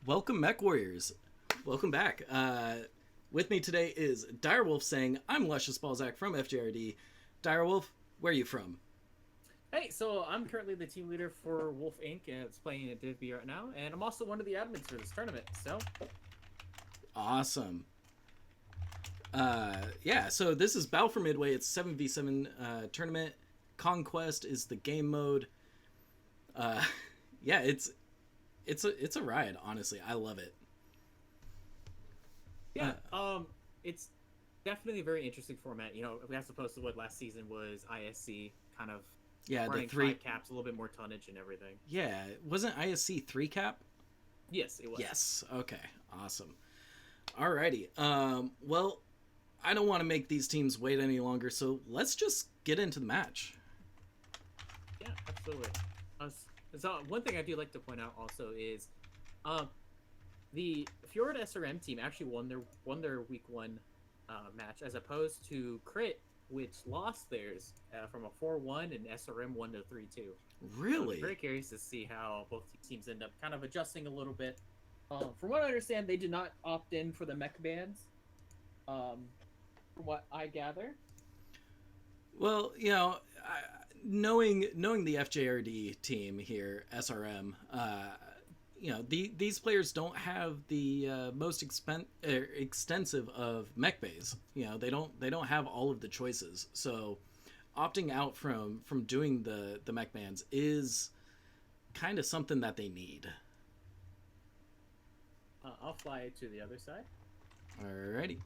Welcome, Mech Warriors. Welcome back. With me today is Direwolf saying, I'm Luscious Balzac from FJRD. Direwolf, where are you from? Hey, so I'm currently the team leader for Wolf Inc. and it's playing at Div E right now, and I'm also one of the admins for this tournament. So, Awesome. Yeah, so this is Battle for Midway. It's 7v7 tournament. Conquest is the game mode. Yeah, it's a riot, honestly. I love it. yeah, it's definitely a very interesting format. You know, as opposed to what last season was ISC, kind of Yeah, the running three. five caps, a little bit more tonnage and everything. Yeah, wasn't ISC 3 cap? Yes, it was. Yes. Okay. Awesome. Alrighty. Well, I don't want to make these teams wait any longer, so let's just get into the match. Yeah, absolutely. So one thing I do like to point out also is, the FJRD SRM team actually won their week one match as opposed to Crit, which lost theirs from a 4-1 and SRM won to 3-2. So Really? I'm very curious to see how both teams end up kind of adjusting a little bit. From what I understand, they did not opt in for the mech bans. From what I gather. Well, knowing the FJRD team here, SRM, these players don't have the most extensive of mech bays. They don't have all of the choices. So, opting out from doing the mech bans is kind of something that they need. I'll fly to the other side. Alrighty.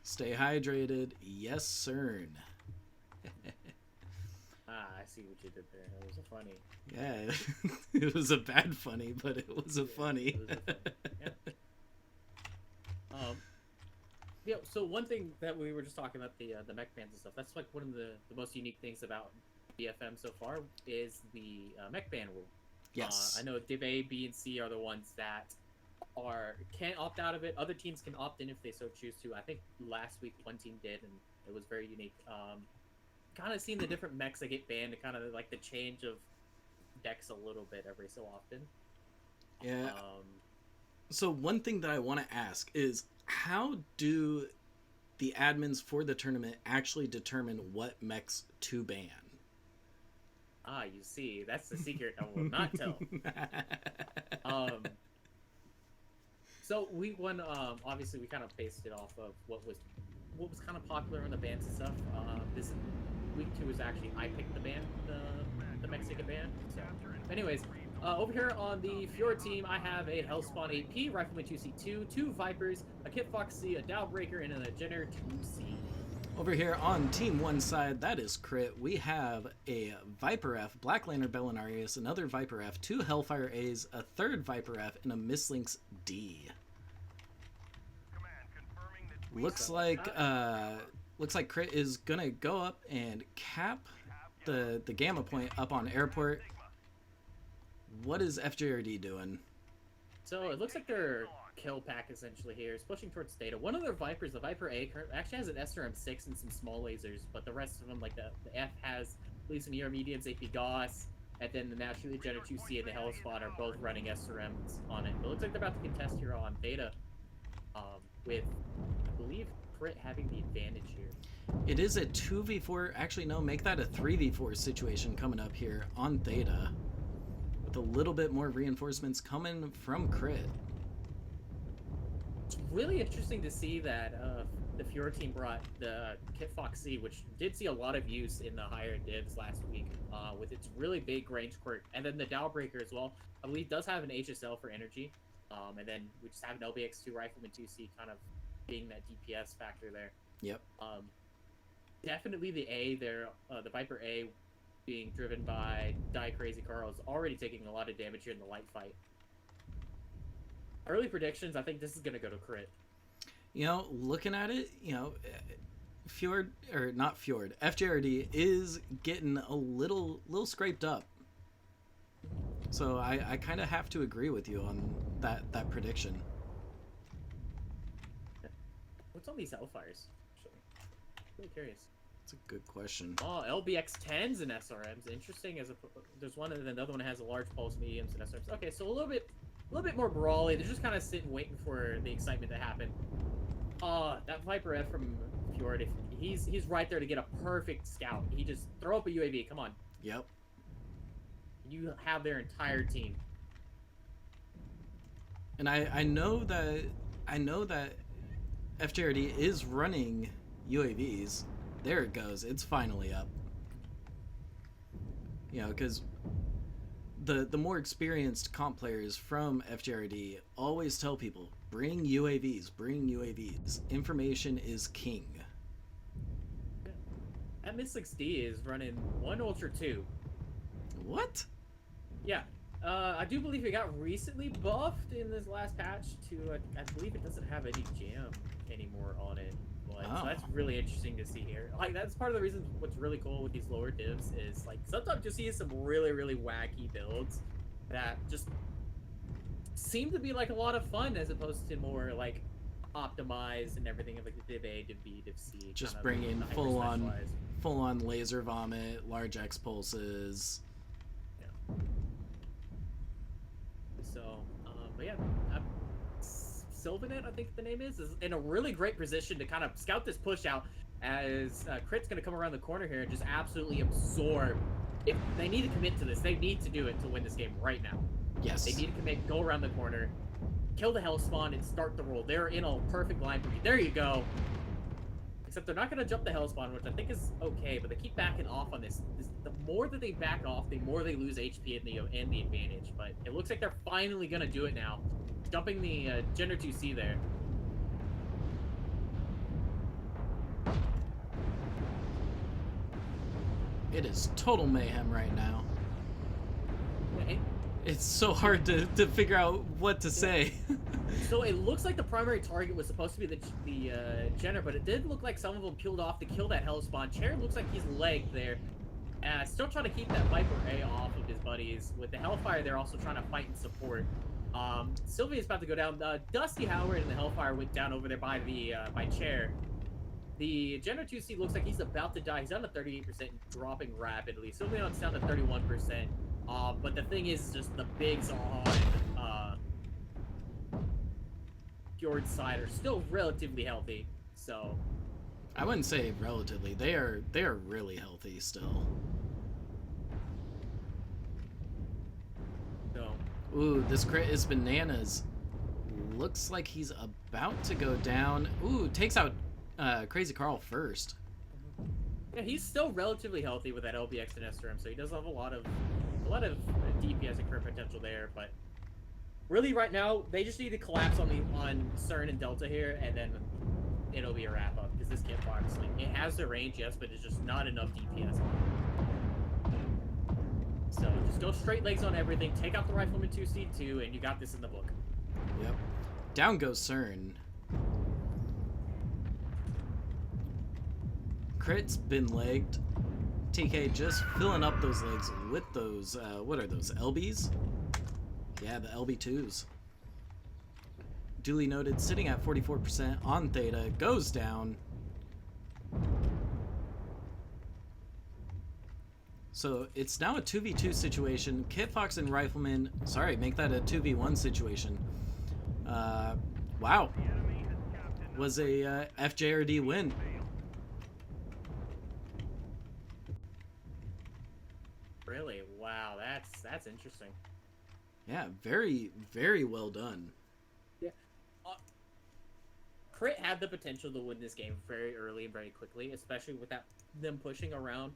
Stay hydrated. Yes, sir. I see what you did there. That was a funny. Yeah, it was a bad funny, but it was a funny. It was a funny. Yeah. So one thing that we were just talking about the mech bans and stuff. That's like one of the most unique things about BFM so far is the mech ban rule. Yes. I know Div A, B, and C are the ones that can't opt out of it. Other teams can opt in if they so choose to. I think last week one team did, and it was very unique. Kind of seeing the different mechs that get banned, and kind of like the change of decks a little bit every so often. Yeah. So one thing that I want to ask is, how do the admins for the tournament actually determine what mechs to ban? You see, that's the secret I will not tell. So we won. Obviously, we kind of based it off of what was kind of popular in the bands and stuff. This week two is actually I picked the band, the Mexican band. So, anyways, over here on the FJRD team, I have a Hellspawn 8P, Rifleman 2C2, two Vipers, a Kit Fox C, a Dowbreaker, and a Jenner 2C. Over here on Team 1 side, that is Crit, we have a Viper F, Black Lantern Belinarius, another Viper F, two Hellfire A's, a third Viper F, and a Mislinks D. Looks like Crit is gonna go up and cap the Gamma Point up on Airport. What is FJRD doing? So it looks like their kill pack essentially here is pushing towards Data. One of their Vipers, the Viper A, actually has an SRM6 and some small lasers, but the rest of them, like the F, has at least some ER mediums, AP Gauss, and then the naturally Jenner 2C and the Hellspawn are both running SRMs on it. But it looks like they're about to contest here on Data, with, I believe, Crit having the advantage here. It is a 2v4, actually no, make that a 3v4 situation coming up here on Theta, with a little bit more reinforcements coming from Crit. It's really interesting to see that the FJRD team brought the Kit Fox C, which did see a lot of use in the higher divs last week, with its really big range quirk, and then the Dowbreaker as well. I believe does have an HSL for energy, and then we just have an LBX2 Rifleman 2C kind of being that DPS factor there. Yep. Definitely the A there, the Viper A being driven by Die Crazy Carl is already taking a lot of damage here in the light fight. Early predictions, I think this is going to go to Crit. Looking at it, FJRD is getting a little scraped up. So I kind of have to agree with you on that prediction. What's on these Hellfires? Actually, really curious. It's a good question. Oh, LBX 10s and SRMs. Interesting. There's one and another one has a large pulse, mediums, and SRMs. Okay, so a little bit more brawly. They're just kind of sitting, waiting for the excitement to happen. That Viper F from FJRD, he's right there to get a perfect scout. He just throw up a UAV. Come on. Yep. You have their entire team. And I know that FJRD is running UAVs. There it goes. It's finally up. You know, because the more experienced comp players from FJRD always tell people, bring UAVs, bring UAVs. Information is king. That Mid-6D is running 1 Ultra 2. What? Yeah. I do believe it got recently buffed in this last patch to, I believe it doesn't have any jam anymore on it. But, so that's really interesting to see here. Like, that's part of the reason what's really cool with these lower divs is, like, sometimes you'll see some really, really wacky builds that just seem to be, like, a lot of fun as opposed to more, like, optimized and everything of, like, the Div A, Div B, Div C. Just bring in full-on laser vomit, large X pulses. Yeah. So, but yeah, Sylvanet, I think the name is in a really great position to kind of scout this push out as Crit's going to come around the corner here and just absolutely absorb. If they need to commit to this, they need to do it to win this game right now. Yes. They need to commit, go around the corner, kill the hell spawn, and start the roll. They're in a perfect line for me. There you go. Except they're not going to jump the hell spawn, which I think is okay, but they keep backing off on this. The more that they back off, the more they lose HP and the advantage. But it looks like they're finally going to do it now. Dumping the Gender 2C there. It is total mayhem right now. It's so hard to figure out what to say. So it looks like the primary target was supposed to be the Jenner, but it did look like some of them peeled off to kill that hell spawn. Chair looks like he's legged there. Still trying to keep that Viper A off of his buddies. With the Hellfire, they're also trying to fight and support. Sylvia is about to go down. Dusty Howard and the Hellfire went down over there by the by Chair. The Jenner 2C looks like he's about to die. He's down to 38%, dropping rapidly. Sylvian's down to 31%. But the thing is just the bigs on Fjord's side are still relatively healthy. So I wouldn't say relatively. They are really healthy still. So ooh, this crit is bananas. Looks like he's about to go down. Ooh, takes out Crazy Carl first. yeah, he's still relatively healthy with that LBX and SRM, so he does have a lot of DPS and crit potential there. But really, right now, they just need to collapse on CERN and Delta here, and then it'll be a wrap up because this kit box, like, it has the range, yes, but it's just not enough DPS on it. So just go straight legs on everything, take out the Rifleman 2C2, and you got this in the book. Yep. Down goes CERN. Crit's been legged. TK just filling up those legs with those, what are those, LBs? Yeah, the LB2s. Duly noted, sitting at 44% on Theta, goes down. So it's now a 2v2 situation. Kit Fox and Rifleman, sorry, make that a 2v1 situation. Wow. Was a FJRD win. Really? Wow, that's interesting. Yeah, very, very well done. Yeah. Crit had the potential to win this game very early and very quickly, especially without them pushing around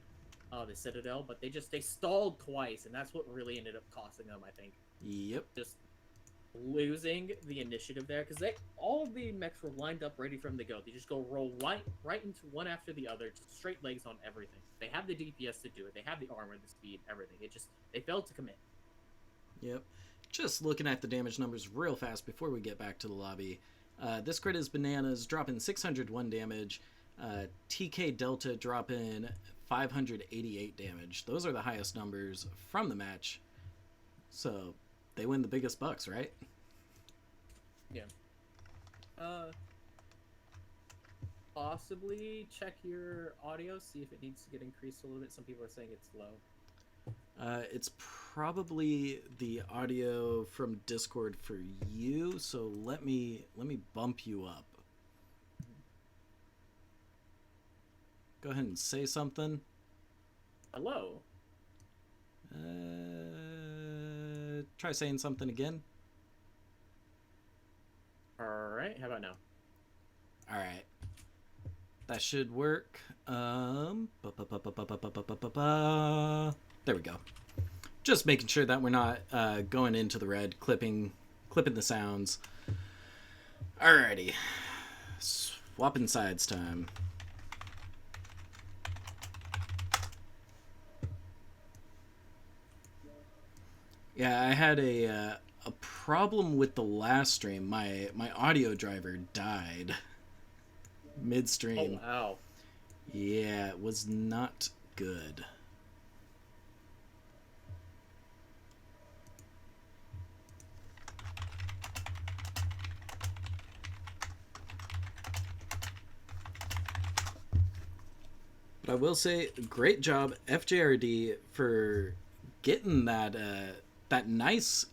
the Citadel, but they stalled twice, and that's what really ended up costing them, I think. Yep. Just losing the initiative there, because all of the mechs were lined up ready for them to go. They just go roll right into one after the other, just straight legs on everything. They have the DPS to do it. They have the armor, the speed, everything. They failed to commit. Yep. Just looking at the damage numbers real fast before we get back to the lobby. This crit is bananas, dropping 601 damage. TK Delta dropping 588 damage. Those are the highest numbers from the match. So they win the biggest bucks, right? Yeah. possibly check your audio, see if it needs to get increased a little bit. Some people are saying it's low. It's probably the audio from Discord for you, so let me bump you up. Go ahead and say something. Hello. Try saying something again. All right. How about now? All right. That should work. There we go. Just making sure that we're not going into the red, clipping the sounds. Alrighty. Swapping sides time. Yeah, I had a problem with the last stream. My audio driver died midstream. Oh wow. Yeah, it was not good. But I will say, great job, FJRD, for getting that nice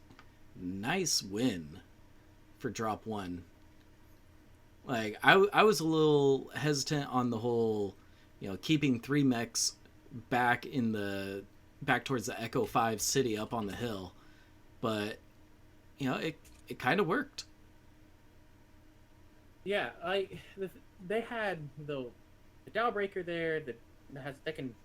win for drop 1. Like, I was a little hesitant on the whole, keeping 3 mechs back towards the Echo 5 city up on the hill, but it kind of worked. Yeah, they had the Dowbreaker there that can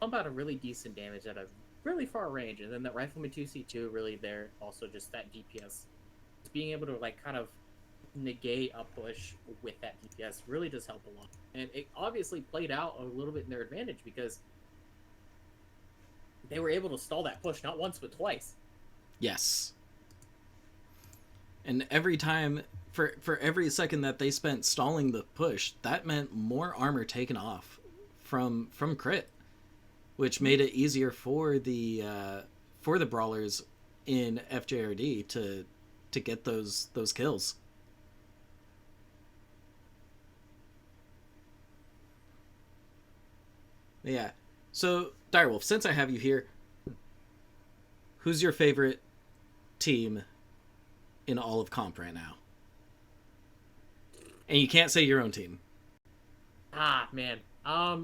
pump out a really decent damage at a really far range, and then that Rifleman 2C2 really there also just that DPS, just being able to like kind of negate a push with that DPS really does help a lot, and it obviously played out a little bit in their advantage because they were able to stall that push not once but twice. Yes. And every time, for every second that they spent stalling the push, that meant more armor taken off from crit, which made it easier for the brawlers in FJRD to get those kills. Yeah. So, Direwolf, since I have you here, who's your favorite team in all of comp right now? And you can't say your own team. Ah, man. I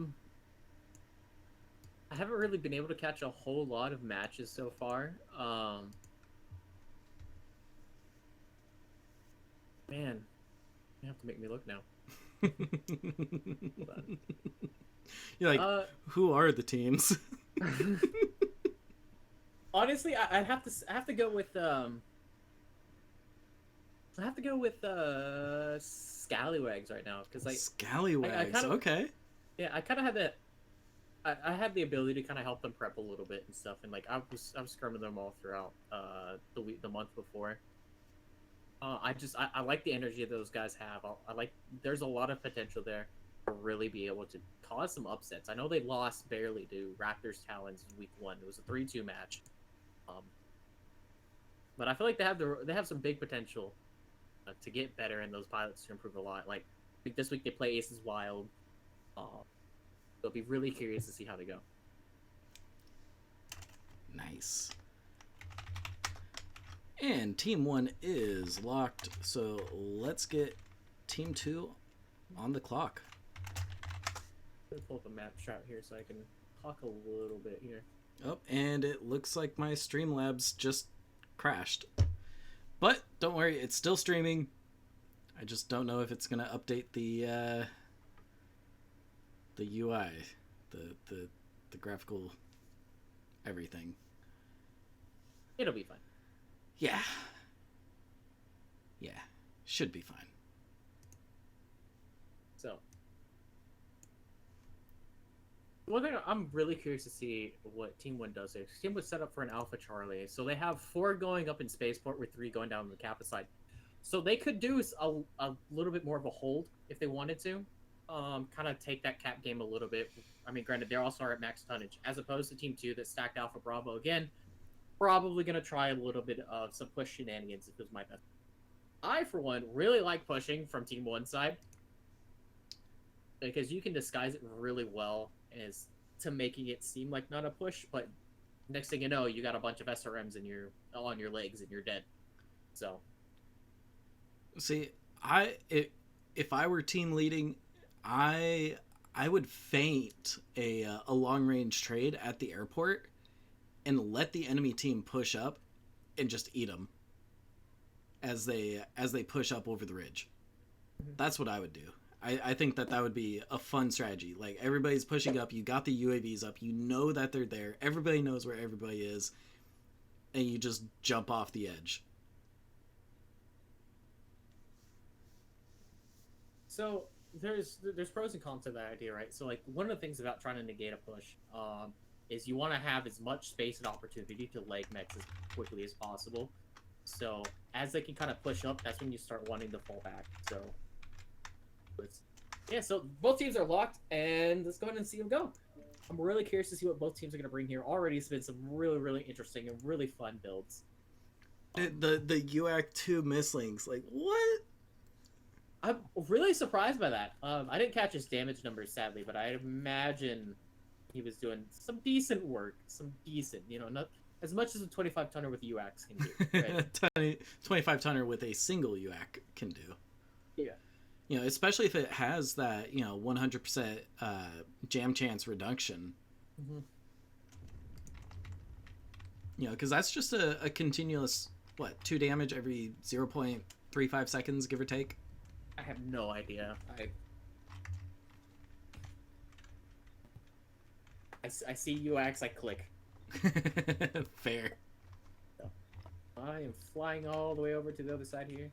haven't really been able to catch a whole lot of matches so far. Man, you have to make me look now. You're like, who are the teams? Honestly, I have to go with Scallywags right now because Scallywags. Okay. Yeah, I kind of had that. I had the ability to kind of help them prep a little bit and stuff, and like I was scrumming them all throughout the month before. I like the energy that those guys have. There's a lot of potential there to really be able to cause some upsets. I know they lost barely to Raptors Talons in week 1. It was a 3-2 match. But I feel like they have some big potential to get better, and those pilots to improve a lot. Like this week they play Aces Wild. I'll be really curious to see how they go. Nice. And Team 1 is locked, so let's get Team 2 on the clock. I'm gonna pull up a map chart here so I can talk a little bit here. Oh, and it looks like my Streamlabs just crashed. But don't worry, it's still streaming. I just don't know if it's gonna update the UI, the graphical everything. It'll be fine. Yeah. Yeah. Should be fine. So, one thing I'm really curious to see what Team 1 does here. Team 1 set up for an Alpha Charlie. So they have 4 going up in Spaceport with 3 going down on the Kappa side. So they could do a little bit more of a hold if they wanted to. Kind of take that cap game a little bit. I mean, granted, they also are at max tonnage, as opposed to Team 2 that stacked Alpha Bravo again. Probably going to try a little bit of some push shenanigans if it was my best. I, for one, really like pushing from Team 1 side. because you can disguise it really well as to making it seem like not a push, but next thing you know, you got a bunch of SRMs on your legs and you're dead. So, See, if I were team leading, I would feint a long range trade at the airport and let the enemy team push up and just eat them as they push up over the ridge. That's what I would do. I think that would be a fun strategy. Like, everybody's pushing up, you got the UAVs up, you know that they're there, everybody knows where everybody is, and you just jump off the edge. so there's pros and cons to that idea, right? So like one of the things about trying to negate a push, is you want to have as much space and opportunity to leg mechs as quickly as possible. So as they can kind of push up, that's when you start wanting to fall back. So yeah, so both teams are locked, and let's go ahead and see them go. I'm really curious to see what both teams are going to bring here. Already, it's been some really, really interesting and really fun builds. The UAC 2 mislings, like, what? I'm really surprised by that. I didn't catch his damage numbers, sadly, but I imagine he was doing some decent work. Some decent, not as much as a 25-tonner with UACs can do. Right? 25-tonner with a single UAC can do. Yeah. Especially if it has that, 100% jam chance reduction. Mm-hmm. Because that's just a continuous, 2 damage every 0.35 seconds, give or take? I have no idea. I see UACs, I click. Fair. So, I am flying all the way over to the other side here.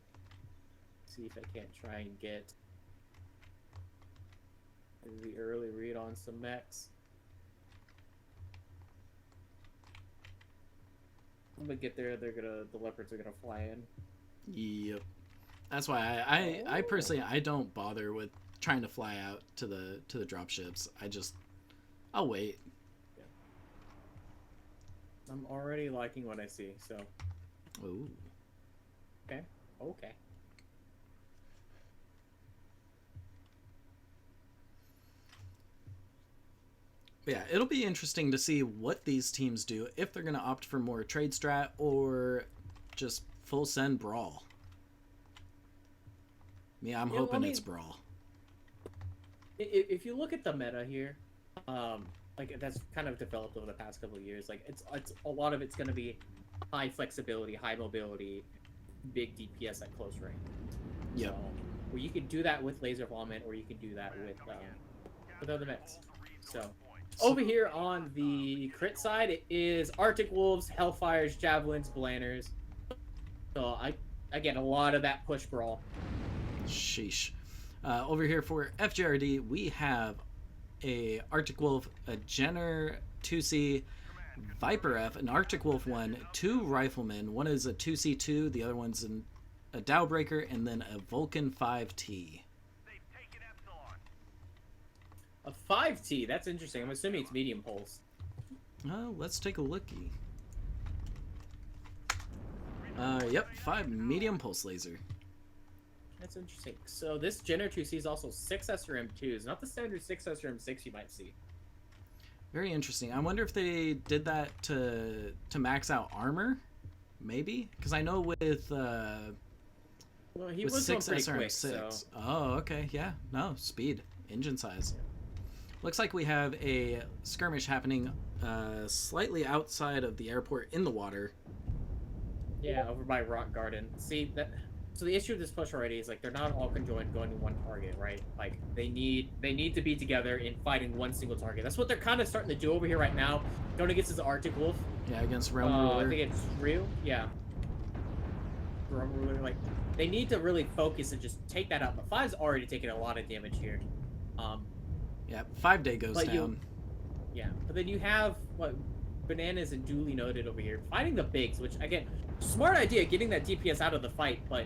See if I can't try and get the early read on some mechs. I'm gonna get there. The leopards are gonna fly in. Yep. That's why I personally, I don't bother with trying to fly out to the drop ships. I'll wait. Yeah. I'm already liking what I see. So. Ooh. Okay. Okay. Yeah, it'll be interesting to see what these teams do, if they're going to opt for more trade strat or just full send brawl. I'm hoping it's brawl. If you look at the meta here, like that's kind of developed over the past couple of years. Like it's a lot of it's going to be high flexibility, high mobility, big DPS at close range. Yep. So, where you can do that with laser vomit, or you can do that with other mechs. So. Over here on the crit side, it is Arctic Wolves, Hellfires, Javelins, Blanners. So I get a lot of that push brawl. Sheesh. Over here for FJRD, we have a Arctic Wolf, a Jenner 2C, Viper F, an Arctic Wolf 1, 2 Riflemen. One is a 2C2, the other one's a Dowbreaker, and then a Vulcan 5T. A 5T, that's interesting. I'm assuming it's medium pulse. Let's take a lookie. Yep, 5 medium pulse laser. That's interesting. So this Jenner 2C is also 6 SRM2s, not the standard 6 SRM6 you might see. Very interesting. I wonder if they did that to max out armor, maybe? Because I know with well, he with was 6 pretty SRM6. quick, so. Oh, okay, yeah. No, speed, engine size. Looks like we have a skirmish happening slightly outside of the airport in the water. Yeah, over by Rock Garden. See that. So the issue with this push already is like they're not all conjoined going to one target, right? Like they need to be together in fighting one single target. That's what they're kind of starting to do over here right now. Going against the Arctic Wolf. Yeah, against Realm Ruler. I think it's Ryu. Yeah. Realm Ruler. Like they need to really focus and just take that out. But 5's already taking a lot of damage here. Yeah, 5 day goes down. Yeah, but then you have what Bananas and Duly Noted over here fighting the bigs, which again, smart idea getting that DPS out of the fight, but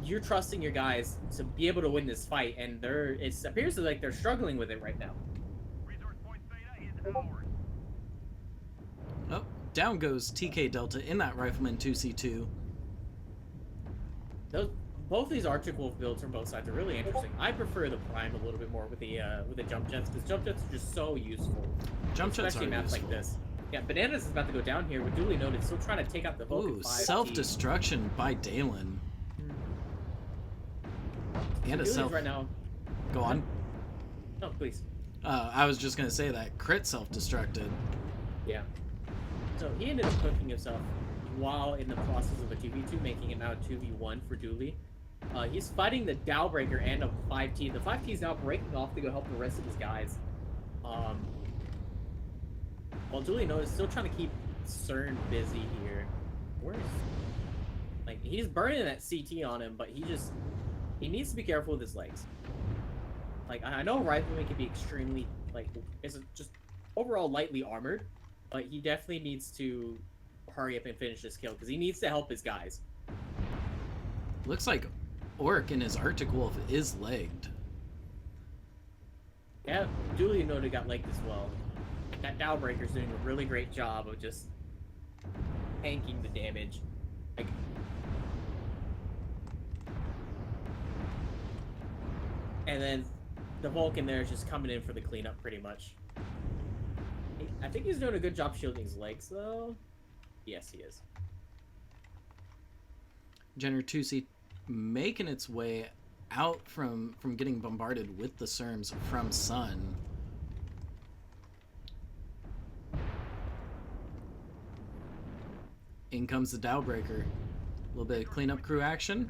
you're trusting your guys to be able to win this fight, and it appears like they're struggling with it right now. Oh, down goes TK Delta in that Rifleman 2C2. both these Arctic Wolf builds from both sides are really interesting. I prefer the Prime a little bit more with the jump jets, because jump jets are just so useful. Jump jets especially are maps useful. like this. Yeah, Bananas is about to go down here with duly noted, still trying to take out the Vulcan 5T. Self-destruction by Dalen. And a self... right now. Go on. No, please. I was just going to say that crit self-destructed. Yeah. So he ended up cooking himself while in the process of a 2v2, making it now a 2v1 for Dooley. He's fighting the Dowbreaker and a 5T. The 5T is now breaking off to go help the rest of his guys. While Dooley is still trying to keep CERN busy here. Where's... Like, he's burning that CT on him, but he needs to be careful with his legs. Like, I know Rifleman can be extremely, like, is just overall lightly armored, but he definitely needs to hurry up and finish this kill, because he needs to help his guys. Looks like Orc in his Arctic Wolf is legged. Yeah, Dooley got legged as well. That Dowbreaker's doing a really great job of just tanking the damage. Like, and then the Vulcan there is just coming in for the cleanup pretty much. I think he's doing a good job shielding his legs though. Yes, he is. Jenner 2C making its way out from getting bombarded with the SERMs from Sun. In comes the Dowbreaker. A little bit of cleanup crew action.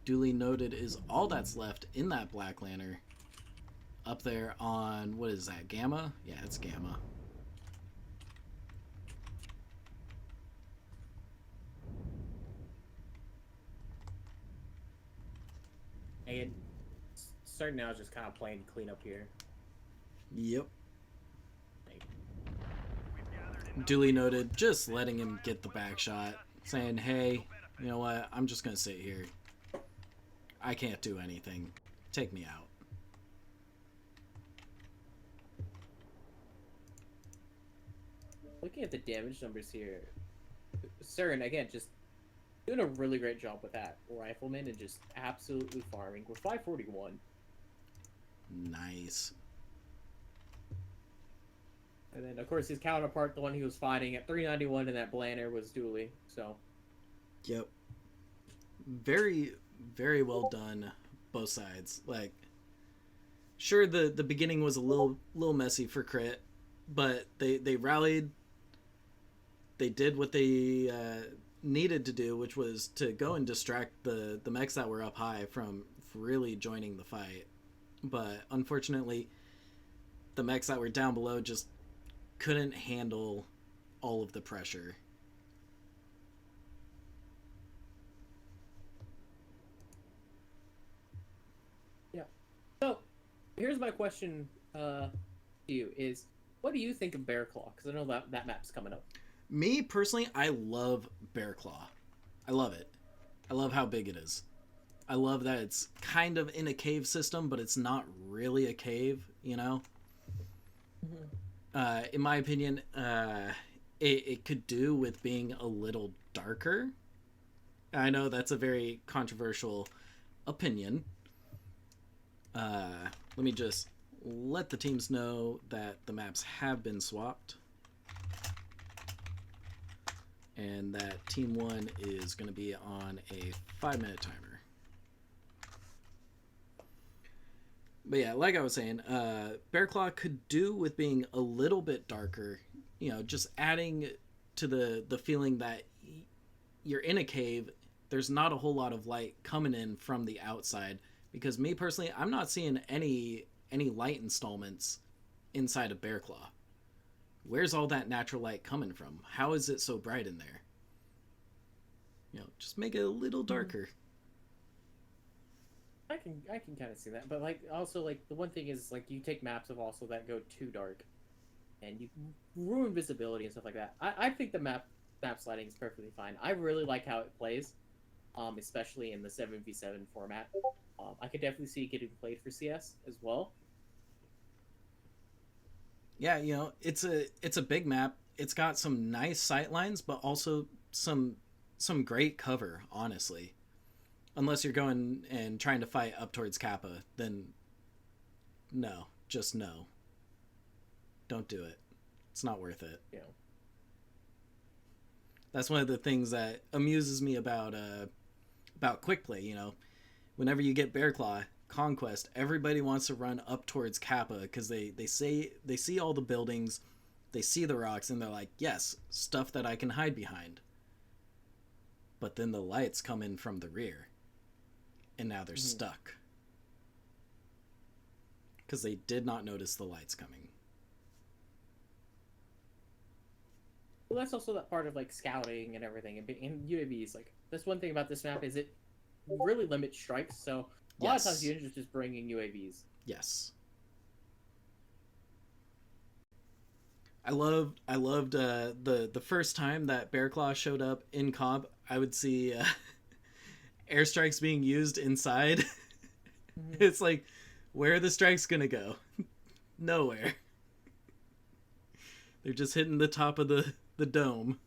Duly noted is all that's left in that Black Lantern. Up there on, what is that, Gamma? Yeah, it's Gamma. And starting now is just kind of playing cleanup here. Yep. Duly noted, just letting him get the back shot, saying, hey, you know what, I'm just going to sit here. I can't do anything. Take me out. Looking at the damage numbers here, CERN, again, just doing a really great job with that Rifleman and just absolutely farming. We're 541. Nice. And then, of course, his counterpart, the one he was fighting at 391 in that Blanner, was Dooley. So. Yep. Very, very well done, both sides. Like, sure, the beginning was a little messy for Crit, but they rallied. They did what they needed to do, which was to go and distract the mechs that were up high from really joining the fight. But unfortunately, the mechs that were down below just couldn't handle all of the pressure. Yeah. So, here's my question to you is, what do you think of Bear Claw? Because I know that map's coming up. Me, personally, I love Bear Claw. I love it. I love how big it is. I love that it's kind of in a cave system, but it's not really a cave, you know? Mm-hmm. In my opinion, it could do with being a little darker. I know that's a very controversial opinion. Let me just let the teams know that the maps have been swapped. And that Team 1 is going to be on a 5-minute timer. But yeah, like I was saying, Bear Claw could do with being a little bit darker. You know, just adding to the feeling that you're in a cave. There's not a whole lot of light coming in from the outside. Because me personally, I'm not seeing any light installments inside of Bear Claw. Where's all that natural light coming from? How is it so bright in there? You know, just make it a little darker. I can kind of see that, but like also like the one thing is like you take maps of also that go too dark, and you ruin visibility and stuff like that. I think the map sliding is perfectly fine. I really like how it plays, especially in the 7v7 format. I could definitely see it getting played for CS as well. Yeah, you know, it's a big map. it's got some nice sight lines, but also some great cover, honestly. Unless you're going and trying to fight up towards Kappa, then no, just no. Don't do it. It's not worth it. Yeah. That's one of the things that amuses me about quick play. Whenever you get Bear Claw Conquest, everybody wants to run up towards Kappa because they see all the buildings, they see the rocks, and they're like, yes, stuff that I can hide behind. But then the lights come in from the rear, and now they're stuck because they did not notice the lights coming. Well, that's also that part of like scouting and everything, and UAVs. Like, that's one thing about this map is it really limits strikes. So a lot of times you end up just bringing UAVs. Yes. I loved the first time that Bear Claw showed up in comp. I would see airstrikes being used inside. It's like, where are the strikes gonna go? Nowhere. They're just hitting the top of the dome.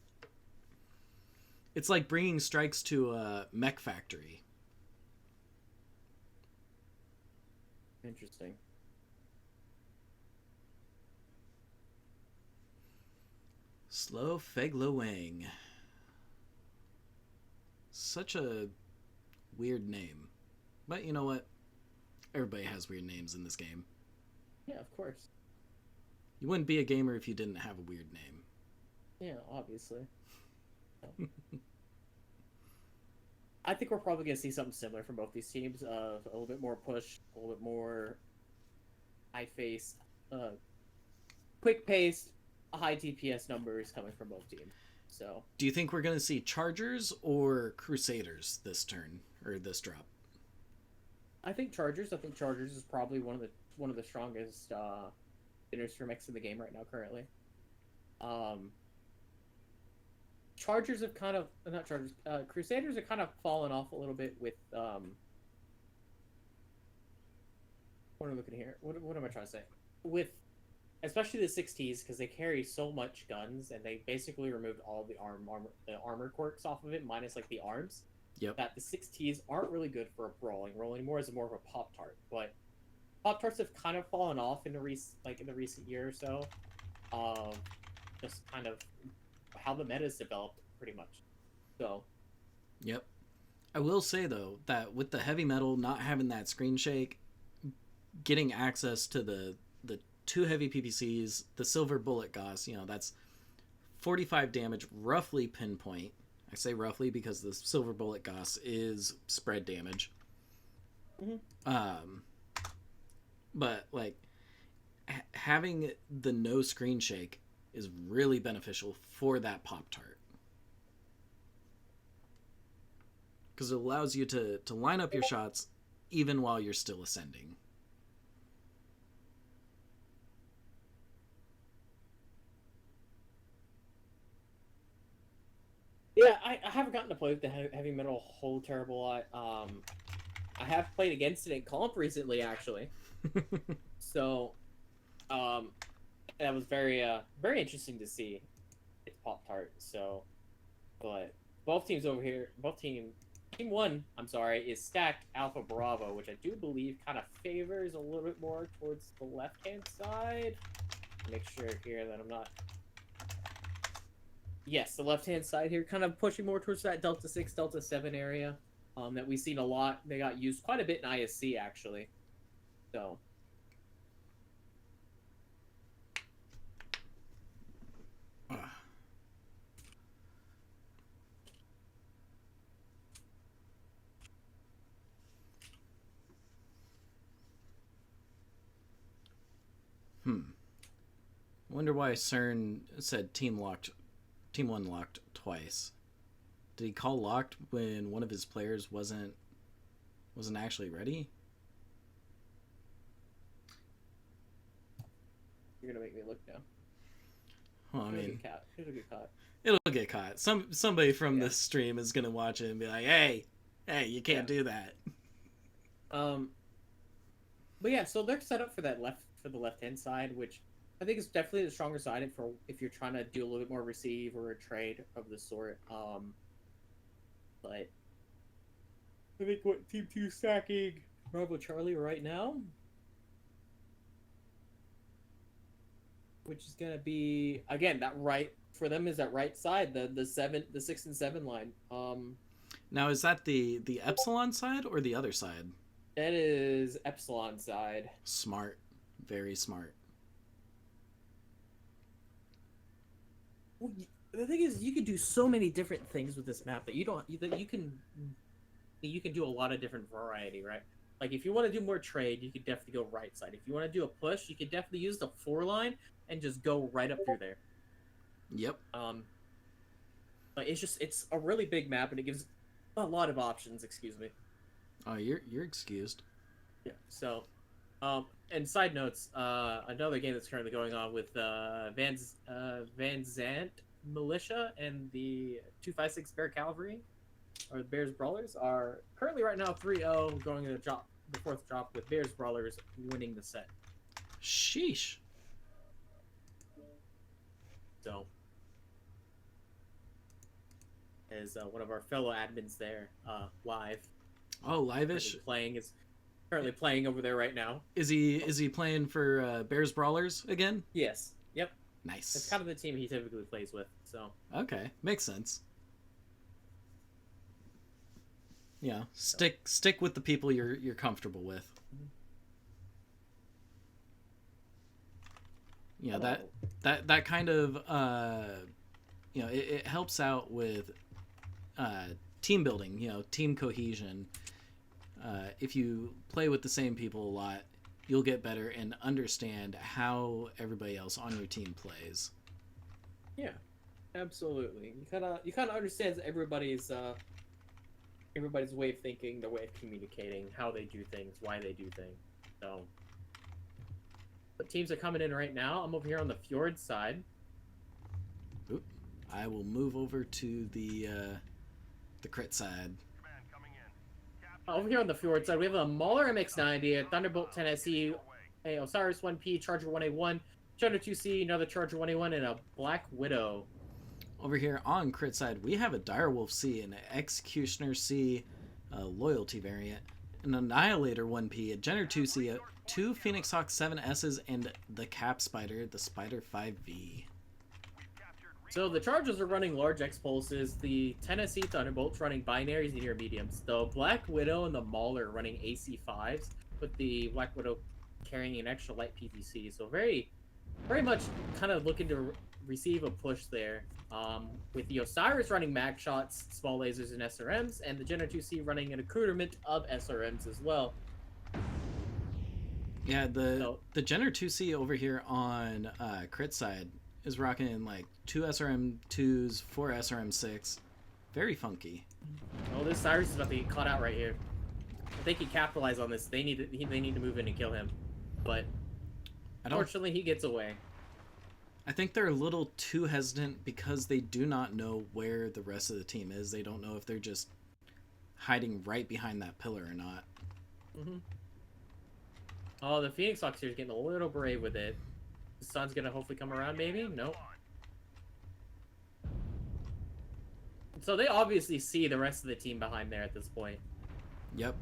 It's like bringing strikes to a mech factory. Interesting. Slow Feglo Wang. Such a weird name. But you know what? Everybody has weird names in this game. Yeah, of course. You wouldn't be a gamer if you didn't have a weird name. Yeah, obviously. I think we're probably going to see something similar from both these teams. A little bit more push, a little bit more high-faced, quick-paced, high DPS numbers coming from both teams. So, do you think we're going to see Chargers or Crusaders this turn or this drop? I think Chargers. I think Chargers is probably one of the strongest hitters for mechs in the game right now currently. Chargers have kind of not Chargers. Crusaders have kind of fallen off a little bit with what am I looking here? What am I trying to say? With especially the 6Ts because they carry so much guns and they basically removed all the armor quirks off of it minus like the arms. Yep. That the 6Ts aren't really good for a brawling role anymore as more of a Pop Tart, but Pop Tarts have kind of fallen off in the recent year or so. Just kind of how the meta's developed, pretty much. So. Yep. I will say though that with the heavy metal not having that screen shake, getting access to the 2 heavy PPCs, the silver bullet Gauss, that's 45 damage, roughly pinpoint. I say roughly because the silver bullet Gauss is spread damage. But like having the no screen shake is really beneficial for that Pop Tart because it allows you to line up your shots even while you're still ascending. Yeah, I haven't gotten to play with the heavy metal a whole terrible lot. I have played against it in comp recently, actually. So, that was very interesting to see. It's Pop Tart. So, but both teams over here, team one, I'm sorry, is stacked Alpha Bravo, which I do believe kind of favors a little bit more towards the left-hand side. Make sure here that I'm not. Yes, the left-hand side here, kind of pushing more towards that Delta 6, Delta 7 area that we've seen a lot. They got used quite a bit in ISC, actually. So. Wonder why CERN said team one locked twice. Did he call locked when one of his players wasn't actually ready? You're gonna make me look now. Well, I mean, it'll get caught. It'll get caught. Somebody from the stream is gonna watch it and be like, "Hey, you can't do that." But yeah, so they're set up for the left hand side, which I think it's definitely the stronger side for if you're trying to do a little bit more receive or a trade of the sort. But I think what Team 2 stacking Bravo Charlie right now, which is gonna be again that right for them is that right side, the 6 and 7 line. Now, is that the Epsilon side or the other side? That is Epsilon side. Smart, very smart. Well, the thing is, you can do so many different things with this map that you can do a lot of different variety, right? Like if you want to do more trade, you could definitely go right side. If you want to do a push, you could definitely use the 4 line and just go right up through there. Yep. But it's a really big map and it gives a lot of options. Excuse me. Oh, you're excused. Yeah. So, and side notes, another game that's currently going on with Van Zant Militia and the 256 Bear Cavalry, or the Bears Brawlers, are currently right now 3-0, going to the 4th drop with Bears Brawlers winning the set. Sheesh. So, as one of our fellow admins there, live. Oh, live-ish. Currently playing over there right now. Is he playing for Bears Brawlers again? Yes. Yep. Nice. It's kind of the team he typically plays with. So. Okay, makes sense. Yeah, stick with the people you're comfortable with. Yeah, that kind of it helps out with team building, team cohesion. If you play with the same people a lot, you'll get better and understand how everybody else on your team plays. Yeah, absolutely. You kind of understand everybody's way of thinking, their way of communicating, how they do things, why they do things. So, but teams are coming in right now. I'm over here on the Fjord side. Oop. I will move over to the crit side. Over here on the Fjord side, we have a Mauler MX-90, a Thunderbolt 10SE, a Osiris 1P, Charger 1A1, Charger 2C, another Charger 1A1, and a Black Widow. Over here on crit side, we have a Direwolf C, an Executioner C, a Loyalty variant, an Annihilator 1P, a Jenner 2C, 2 Phoenix Hawk 7Ss, and the Cap Spider, the Spider 5V. So the Chargers are running large X-Pulses, the 10SE Thunderbolts running binaries and mediums, the Black Widow and the Mauler running AC5s, with the Black Widow carrying an extra light PVC. So very, very much kind of looking to receive a push there. With the Osiris running mag shots, small lasers, and SRMs, and the Jenner 2C running an accoutrement of SRMs as well. Yeah, the Jenner 2C over here on crit side is rocking like 2 SRM2s, 4 SRM6. Very funky. Oh, this Cyrus is about to get caught out right here. I think he capitalized on this. They need to move in and kill him. But unfortunately, he gets away. I think they're a little too hesitant because they do not know where the rest of the team is. They don't know if they're just hiding right behind that pillar or not. Mm-hmm. Oh, the Phoenix Hawks here is getting a little brave with it. The sun's gonna hopefully come around, maybe? Nope. So they obviously see the rest of the team behind there at this point. Yep.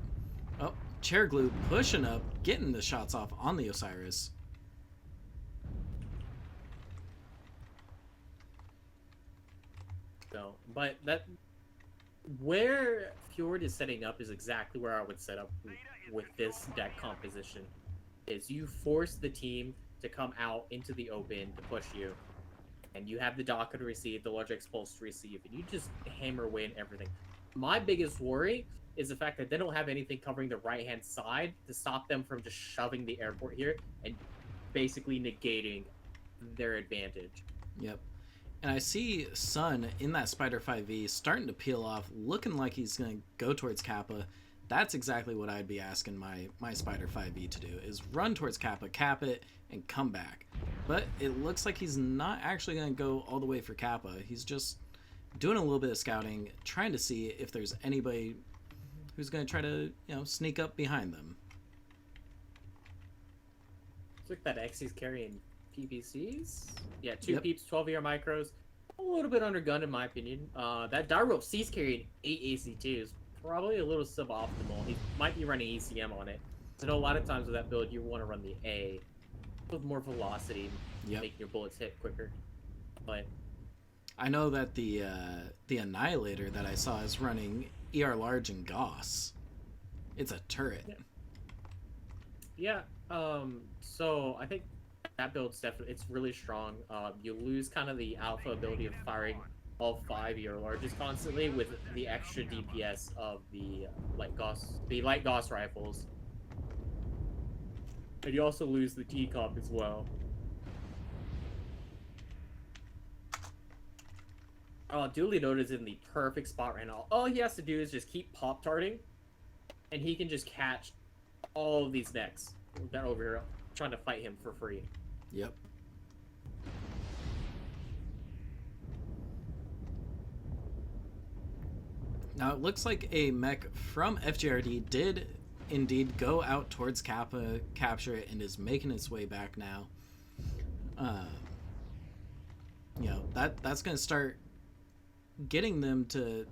Oh, Chair Glue pushing up, getting the shots off on the Osiris. So, but where Fjord is setting up is exactly where I would set up with this deck composition. Is you force the team to come out into the open to push you, and you have the Daka to receive, the large X-Pulse to receive, and you just hammer away in everything. My biggest worry is the fact that they don't have anything covering the right-hand side to stop them from just shoving the airport here and basically negating their advantage. Yep. And I see Sun in that Spider 5V starting to peel off, looking like he's going to go towards Kappa. That's exactly what I'd be asking my Spider 5V to do, is run towards Kappa, cap it, and come back. But it looks like he's not actually going to go all the way for Kappa. He's just doing a little bit of scouting, trying to see if there's anybody who's going to try to, sneak up behind them. Looks like that X is carrying PPCs. Yeah, two Yep. peeps, 12 micros. A little bit undergunned in my opinion. That Direwolf C's carrying 8 AC2s. Probably a little suboptimal. He might be running ECM on it. I know a lot of times with that build, you want to run the A with more velocity, Yep. making your bullets hit quicker. But I know that the Annihilator that I saw is running ER large and Gauss. It's a turret. Yeah. So I think that build's definitely it's really strong. You lose kind of the alpha ability of firing all 5 ER larges constantly with the extra DPS of the light Gauss rifles. And you also lose the T-Comp as well. Duly Noted is in the perfect spot right now. All he has to do is just keep pop-tarting, and he can just catch all of these necks that are over here trying to fight him for free. Yep. Now it looks like a mech from FJRD did indeed go out towards Kappa, capture it, and is making its way back now. You know, that's going to start getting them to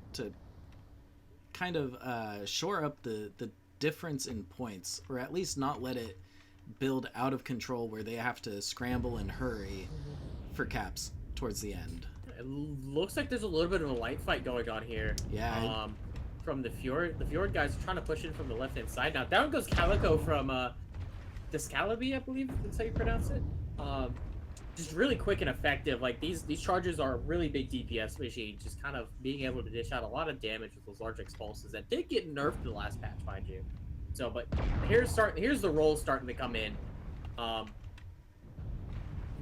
kind of shore up the difference in points, or at least not let it build out of control where they have to scramble and hurry for caps towards the end. It looks like there's a little bit of a light fight going on here. Yeah. From the Fjord. The Fjord guys are trying to push in from the left-hand side. Now, down goes Calico from Descalaby, I believe that's how you pronounce it. Just really quick and effective. Like, these charges are really big DPS machine. Just kind of being able to dish out a lot of damage with those large expulses that did get nerfed in the last patch, mind you. So, but here's the roll starting to come in.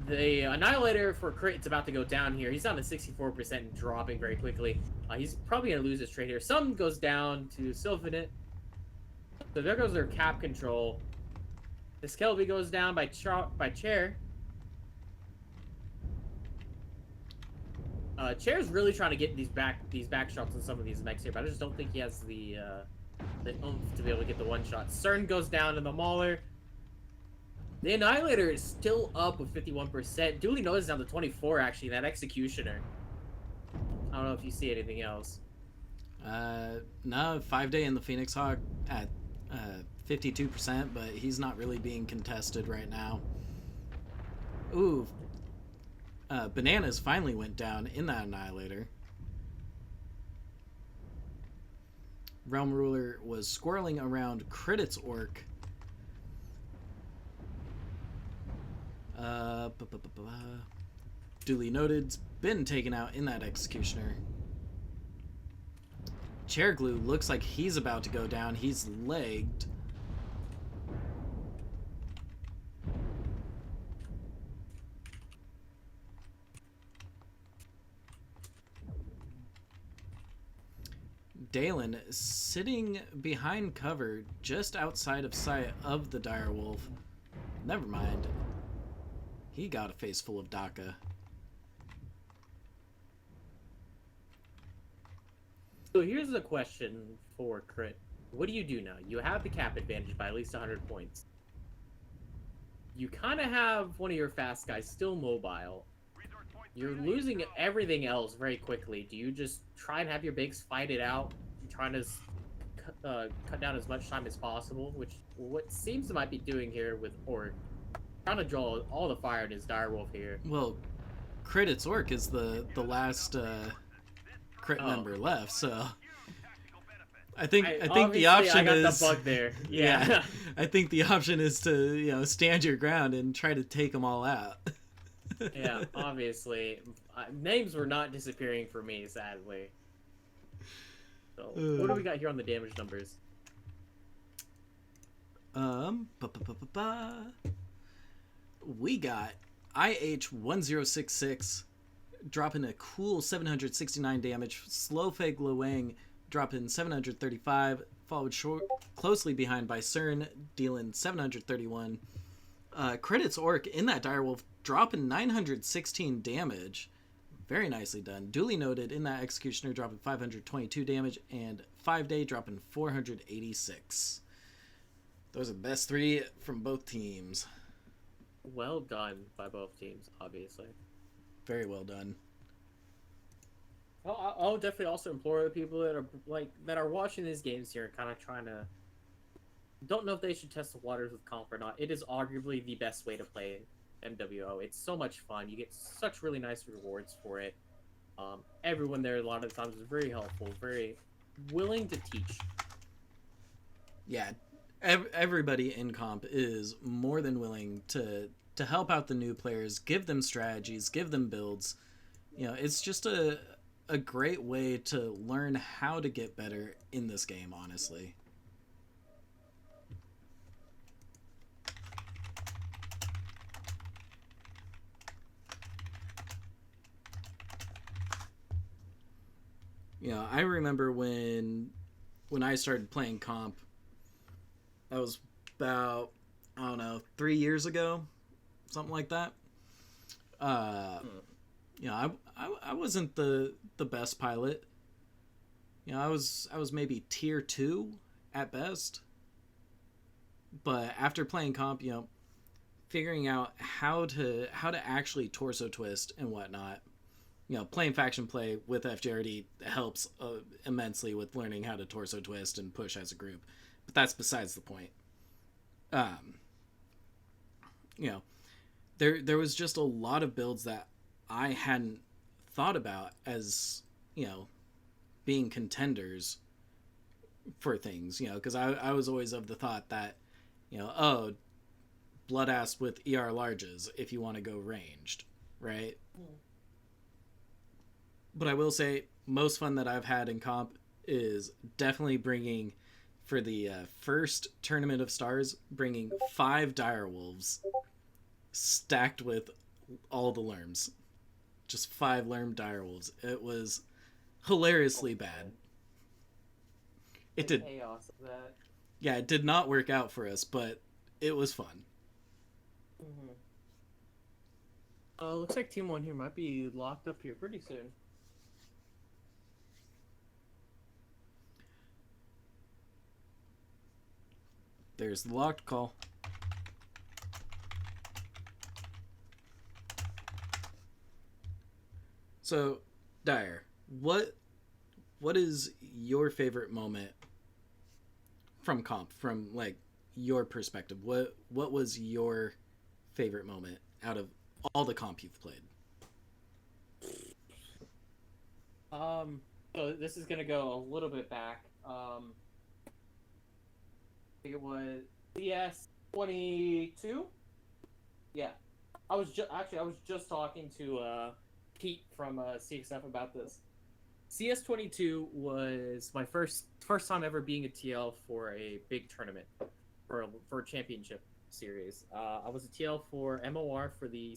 The Annihilator for crit is about to go down here. He's down to 64% and dropping very quickly. He's probably going to lose his trade here. Some goes down to Sylphinate. So there goes their cap control. The Skelby goes down by Chair. Chair's really trying to get these back shots on some of these mechs here, but I just don't think he has the oomph to be able to get the one shot. CERN goes down in the Mauler. The Annihilator is still up with 51%. Duly Noted is down to 24, actually, that Executioner. I don't know if you see anything else. No, 5 Day in the Phoenix Hawk at 52%, but he's not really being contested right now. Ooh. Bananas finally went down in that Annihilator. Realm Ruler was squirreling around Credits Orc. Duly Noted's been taken out in that Executioner. Chair Glue looks like he's about to go down. He's legged. Dalen sitting behind cover just outside of sight of the Direwolf. Never mind. He got a face full of DACA. So here's the question for Crit. What do you do now? You have the cap advantage by at least 100 points. You kind of have one of your fast guys still mobile. You're losing everything else very quickly. Do you just try and have your bigs fight it out? You're trying to cut down as much time as possible, which what seems to might be doing here with Orc. Trying to draw all the fire in his Direwolf here. Well, Credits Orc is the last crit member left, so I think the option is the bug there. Yeah. I think the option is to stand your ground and try to take them all out. Yeah, obviously, names were not disappearing for me, sadly. So, what do we got here on the damage numbers? We got IH1066 dropping a cool 769 damage. Slowfake Luang dropping 735, followed closely behind by CERN dealing 731. Credits Orc in that Direwolf dropping 916 damage. Very nicely done. Duly Noted in that Executioner dropping 522 damage, and 5 Day dropping 486. Those are the best three from both teams. Well done by both teams, obviously. Very well done. I'll definitely also implore the people that are that are watching these games here, kind of trying to don't know if they should test the waters with comp or not. It is arguably the best way to play MWO. It's so much fun. You get such really nice rewards for it. Everyone there a lot of the times is very helpful, very willing to teach. Yeah, everybody in comp is more than willing to help out the new players, give them strategies, give them builds. You know, it's just a great way to learn how to get better in this game, honestly. You know, I remember when I started playing comp, that was about, I don't know, 3 years ago, something like that. You know, I wasn't the best pilot. You know, I was maybe tier 2 at best. But after playing comp, you know, figuring out how to actually torso twist and whatnot, you know, playing faction play with FJRD helps immensely with learning how to torso twist and push as a group. But that's besides the point. You know, there was just a lot of builds that I hadn't thought about as, you know, being contenders for things, you know, because I was always of the thought that, you know, oh, blood ass with ER larges if you want to go ranged, right? But I will say, most fun that I've had in comp is definitely bringing, for the first Tournament of Stars, bringing 5 direwolves stacked with all the lerms. Just 5 lerm direwolves. It was hilariously bad. It did. Chaos of that. Yeah, it did not work out for us, but it was fun. Mm-hmm. Looks like Team 1 here might be locked up here pretty soon. There's the locked call. So, Dyer, what is your favorite moment from comp, from like your perspective? What was your favorite moment out of all the comp you've played? So this is gonna go a little bit back. I think it was CS22. Yeah, I was just talking to Pete from CXF about this. CS22 was my first time ever being a TL for a big tournament for a championship series. I was a TL for MOR for the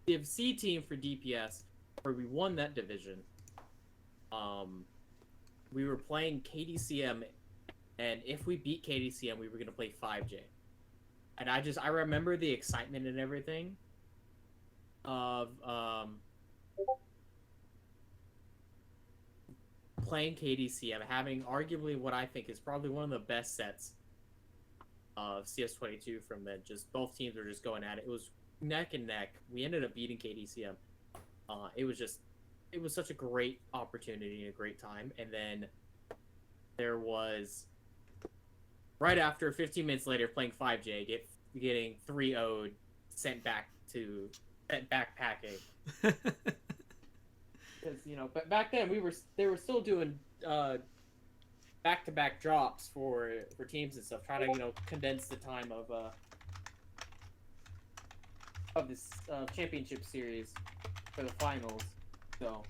Div C team for DPS, where we won that division. We were playing KDCM, and if we beat KDCM, we were gonna play 5J. And I remember the excitement and everything of playing KDCM, having arguably what I think is probably one of the best sets of CS22 from then. Just both teams were just going at it. It was neck and neck. We ended up beating KDCM. It was such a great opportunity and a great time. And then there was, right after, 15 minutes later, playing 5J, getting 3-0'd, sent backpacking. Because, you know, but back then they were still doing back-to-back drops for teams and stuff, trying to, you know, condense the time of this championship series for the finals. So,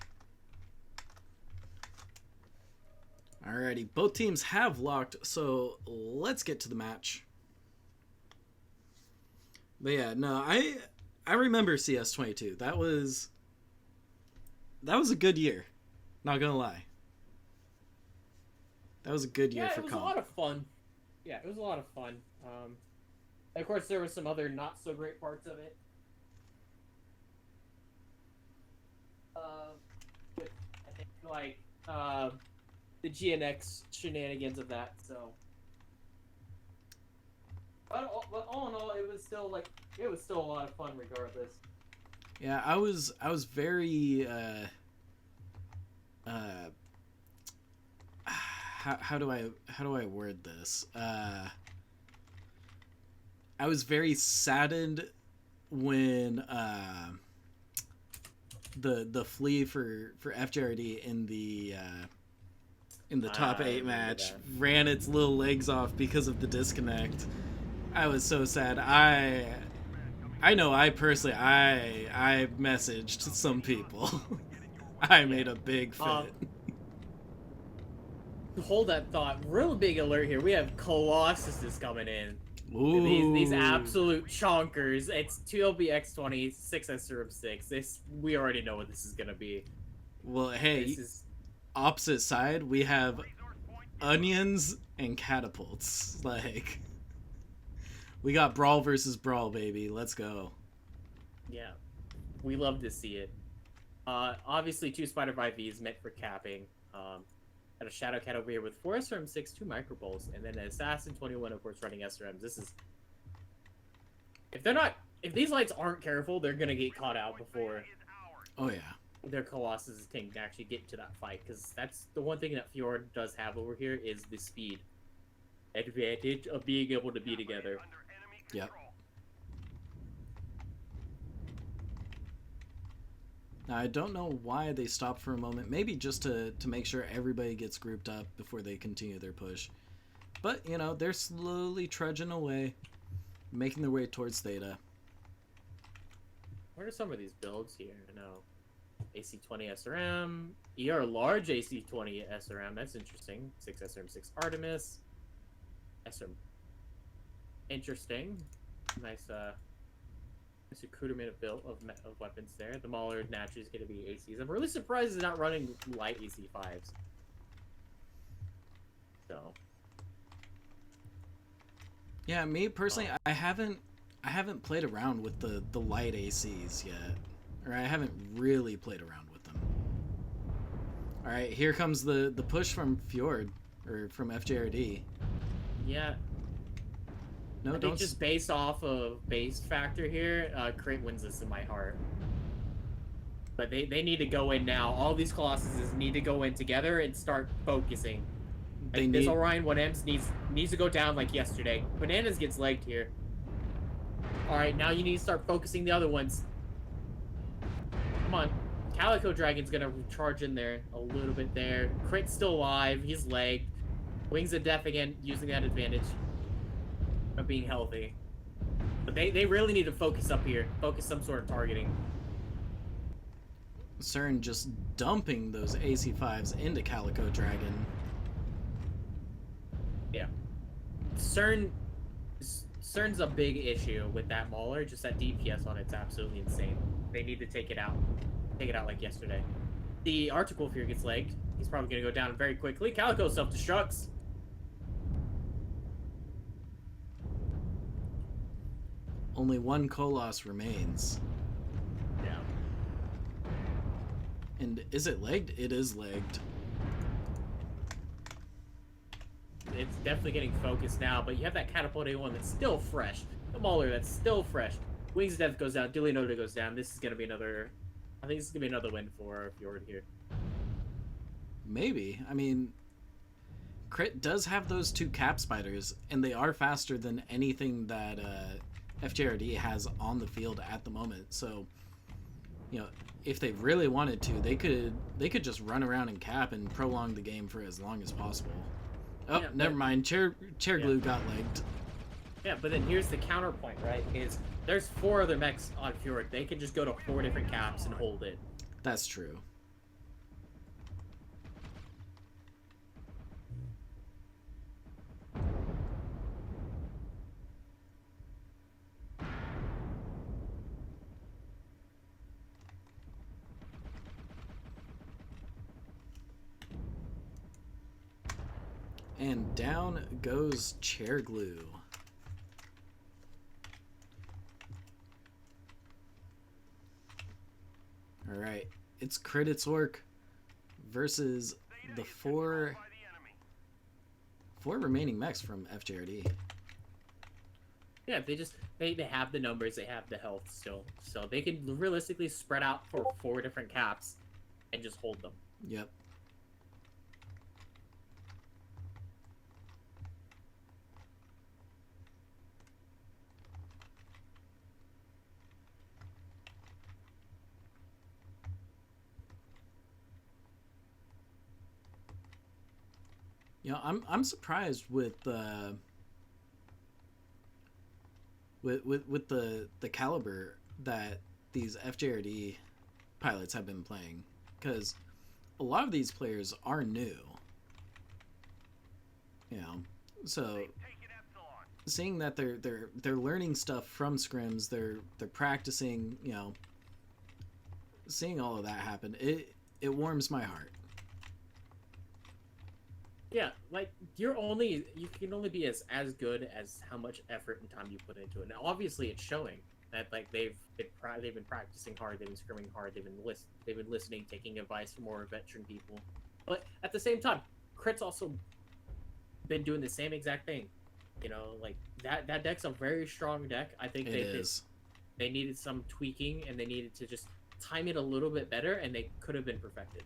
Alrighty, both teams have locked, so let's get to the match. But yeah, no, I remember CS22. That was a good year. Not gonna lie. That was a good year for comp. It was a lot of fun. Yeah, it was a lot of fun. Of course, there were some other not so great parts of it. I think like the GNX shenanigans of that. So But all in all, it was still a lot of fun regardless. Yeah, I was very how do I word this? I was very saddened when the flea for FJRD in the top I 8 remember match that. ran its little legs off because of the disconnect. I was so sad. I know I personally I messaged some people. I made a big fit. Hold that thought. Real big alert here. We have Colossus is coming in. These Ooh. absolute chonkers. It's 2LBX20, 6SRM6. We already know what this is gonna be. Well, This hey, is opposite side, we have onions and catapults. Like, we got brawl versus brawl, baby. Let's go. yeah. We love to see it. Obviously 2 Spider 5Vs meant for capping. Got a Shadow Cat over here with 4 SRM6, 2 Micro Bolts, and then an Assassin 21, of course, running SRMs. This is if these lights aren't careful, they're gonna get caught out before Oh yeah. their Colossus can actually get into that fight, because that's the one thing that Fjord does have over here is the speed advantage of being able to be together. Yep. Now, I don't know why they stopped for a moment. Maybe just to make sure everybody gets grouped up before they continue their push. But, you know, they're slowly trudging away, making their way towards Theta. What are some of these builds here? No. AC20 SRM. ER large AC20 SRM. That's interesting. 6 SRM6 Artemis. SRM. Interesting. Nice accoutrement of weapons there. The Mauler naturally is going to be ACs. I'm really surprised it's not running light AC5s. So. Yeah, me personally, I haven't played around with the light ACs yet. Or I haven't really played around with them. Alright, here comes the push from Fjord. Or from FJRD. Yeah. No, I think just based off of base factor here, Crit wins this in my heart. But they need to go in now. All these Colossuses need to go in together and start focusing. This Orion 1Ms needs to go down like yesterday. Bananas gets legged here. Alright, now you need to start focusing the other ones. Come on. Calico Dragon's gonna charge in there a little bit there. Crit's still alive. He's legged. Wings of Death again, using that advantage of being healthy. But they really need to focus up here. Focus some sort of targeting. CERN just dumping those AC5s into Calico Dragon. Yeah. CERN's a big issue with that Mauler. Just that DPS on it's absolutely insane. They need to take it out. Take it out like yesterday. The Arctic here gets legged. He's probably going to go down very quickly. Calico self-destructs. Only one Koloss remains. Yeah. And is it legged? It is legged. It's definitely getting focused now, but you have that Catapult A1 that's still fresh. The Mauler that's still fresh. Wings of Death goes down. Dilly Noda goes down. This is going to be another... I think this is going to be another win for Fjord here. Maybe. I mean, Crit does have those 2 Cap Spiders, and they are faster than anything that FJRD has on the field at the moment. So, you know, if they really wanted to, they could just run around and cap and prolong the game for as long as possible. Oh, yeah, never mind. Chair Glue got legged. Yeah, but then here's the counterpoint, right? Is there's 4 other mechs on Fjord. They can just go to 4 different caps and hold it. That's true. And down goes Chair Glue. Alright, it's Credit's work versus the four remaining mechs from FJRD. Yeah, they have the numbers, they have the health still, so they can realistically spread out for 4 different caps and just hold them. Yep. You know, I'm surprised with the caliber that these FJRD pilots have been playing, because a lot of these players are new. You know, so seeing that they're learning stuff from scrims, they're practicing. You know, seeing all of that happen, it warms my heart. Yeah, like you can only be as good as how much effort and time you put into it. Now, obviously, it's showing that like they've been practicing hard, they've been scrimming hard, they've been listening, taking advice from more veteran people. But at the same time, Crit's also been doing the same exact thing. You know, like that deck's a very strong deck. I think they needed some tweaking, and they needed to just time it a little bit better, and they could have been perfected.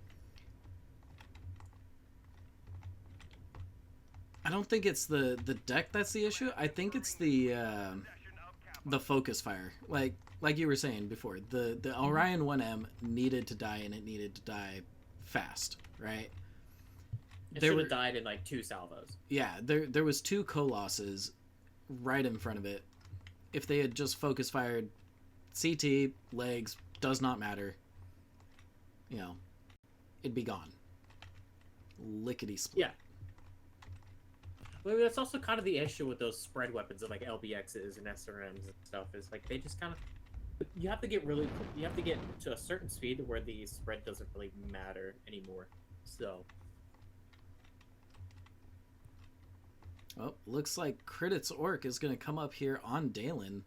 I don't think it's the deck that's the issue. I think it's the focus fire. Like you were saying before, the Orion 1M needed to die, and it needed to die fast, right? It should have died in like 2 salvos. Yeah, there was 2 colosses right in front of it. If they had just focus fired, CT legs does not matter. You know, it'd be gone. Lickety split. Yeah. Well, that's also kind of the issue with those spread weapons of like LBXs and SRMs and stuff. Is like they just kind of you have to get to a certain speed where the spread doesn't really matter anymore. So. Oh, looks like Credits Orc is going to come up here on Dalen.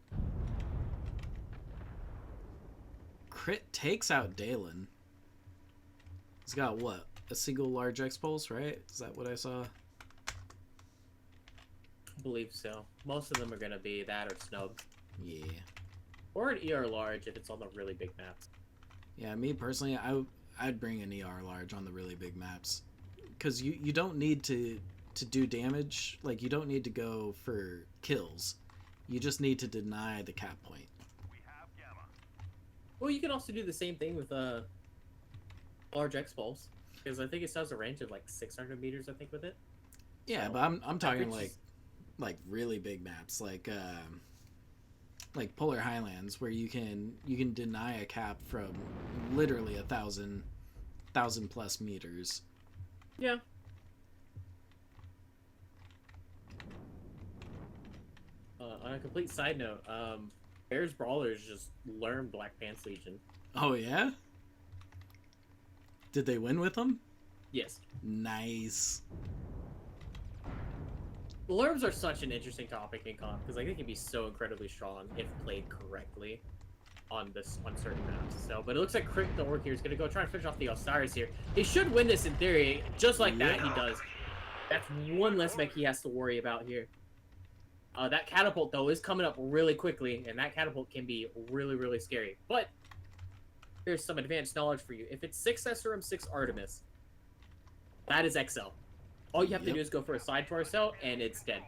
Crit takes out Dalen. He's got what? A single large X-Pulse, right? Is that what I saw? I believe so. Most of them are going to be that or Snub. Yeah. Or an ER large if it's on the really big maps. Yeah, me personally, I'd bring an ER large on the really big maps. Because you don't need to do damage. Like, you don't need to go for kills. You just need to deny the cap point. Well, you can also do the same thing with a large X-Pulse. Because I think it has a range of like 600 meters, I think, with it. Yeah, so, but I'm talking like really big maps, like Polar Highlands, where you can deny a cap from literally 1,000 plus meters. Yeah. On a complete side note, Bears Brawlers just learned Black Pants Legion. Oh yeah? Did they win with them? Yes. Nice. The Lerms are such an interesting topic in comp because like they can be so incredibly strong if played correctly on certain maps. So, but it looks like Crit the Orc here is gonna go try and finish off the Osiris here. He should win this in theory, just like that he does. That's one less mech he has to worry about here. That catapult though is coming up really quickly, and that catapult can be really, really scary. But here's some advanced knowledge for you. If it's 6 SRM, 6 Artemis, that is XL. All you have to do is go for a side torso, and it's dead.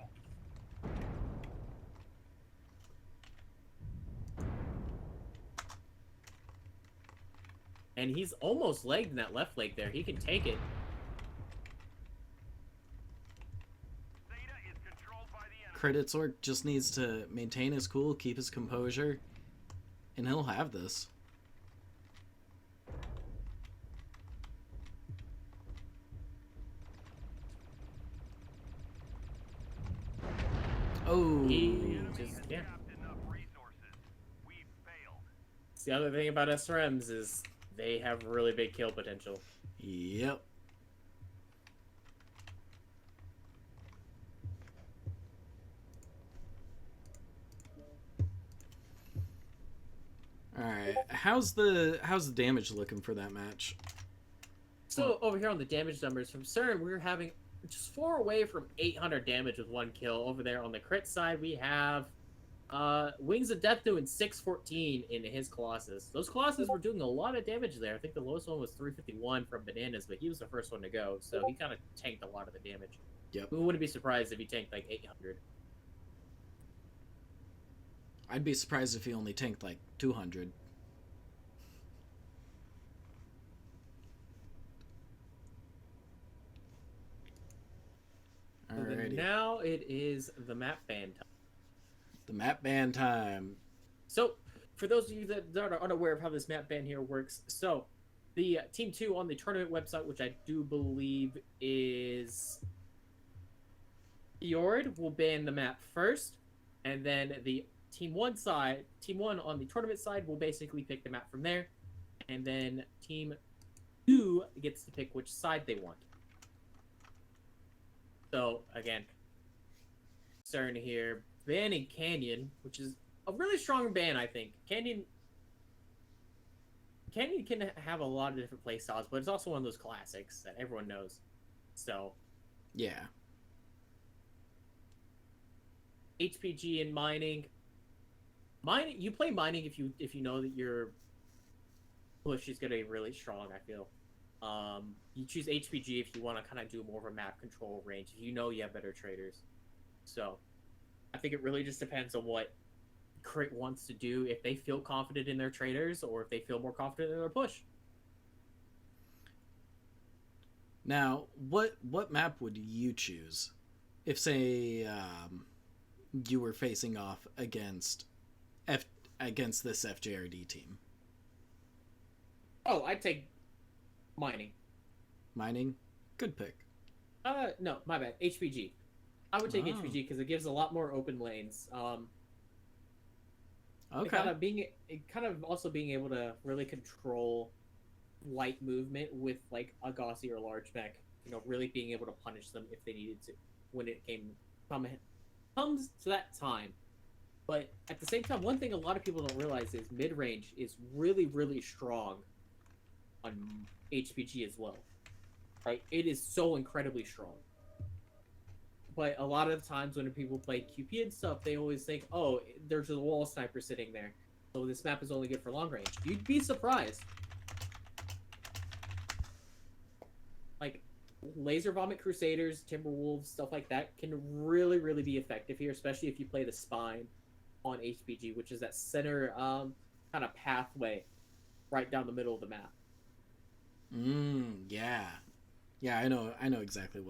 And he's almost legged in that left leg there. He can take it. Credits Orc just needs to maintain his cool, keep his composure, and he'll have this. Oh, yeah. The other thing about SRMs is they have really big kill potential. Yep. All right. How's the damage looking for that match? So over here on the damage numbers from CERN, we're having just 4 away from 800 damage with 1 kill. Over there on the crit side, we have Wings of Death doing 614 in his Colossus. Those Colossus were doing a lot of damage there. I think the lowest one was 351 from Bananas, but he was the first one to go, so he kind of tanked a lot of the damage. Yep. We wouldn't be surprised if he tanked like 800. I'd be surprised if he only tanked like 200. Alrighty. Now it is the map ban time. The map ban time. So, for those of you that are unaware of how this map ban here works, so the Team 2 on the tournament website, which I do believe is FJRD, will ban the map first, and then the Team 1 on the tournament side will basically pick the map from there, and then Team 2 gets to pick which side they want. So, again, starting here, banning Canyon, which is a really strong ban, I think. Canyon can have a lot of different playstyles, but it's also one of those classics that everyone knows. So, yeah. HPG and mining. You play mining if you know that your push is going to be really strong, I feel. You choose HPG if you want to kind of do more of a map control range, if you know you have better traders. So, I think it really just depends on what Crit wants to do, if they feel confident in their traders or if they feel more confident in their push. Now, what map would you choose if, say, you were facing off against this FJRD team? Oh, I'd take mining. Mining? Good pick. No, my bad. HPG. I would take HPG because it gives a lot more open lanes. Okay. Kind of also being able to really control light movement with like a Gaussy or large mech. You know, really being able to punish them if they needed to when it comes to that time. But at the same time, one thing a lot of people don't realize is mid range is really, really strong on HPG as well. Right? It is so incredibly strong. But a lot of times when people play QP and stuff, they always think, oh, there's a wall sniper sitting there, so this map is only good for long range. You'd be surprised. Like, Laser Vomit Crusaders, Timberwolves, stuff like that can really, really be effective here, especially if you play the Spine on HPG, which is that center kind of pathway right down the middle of the map. Yeah. Yeah, I know exactly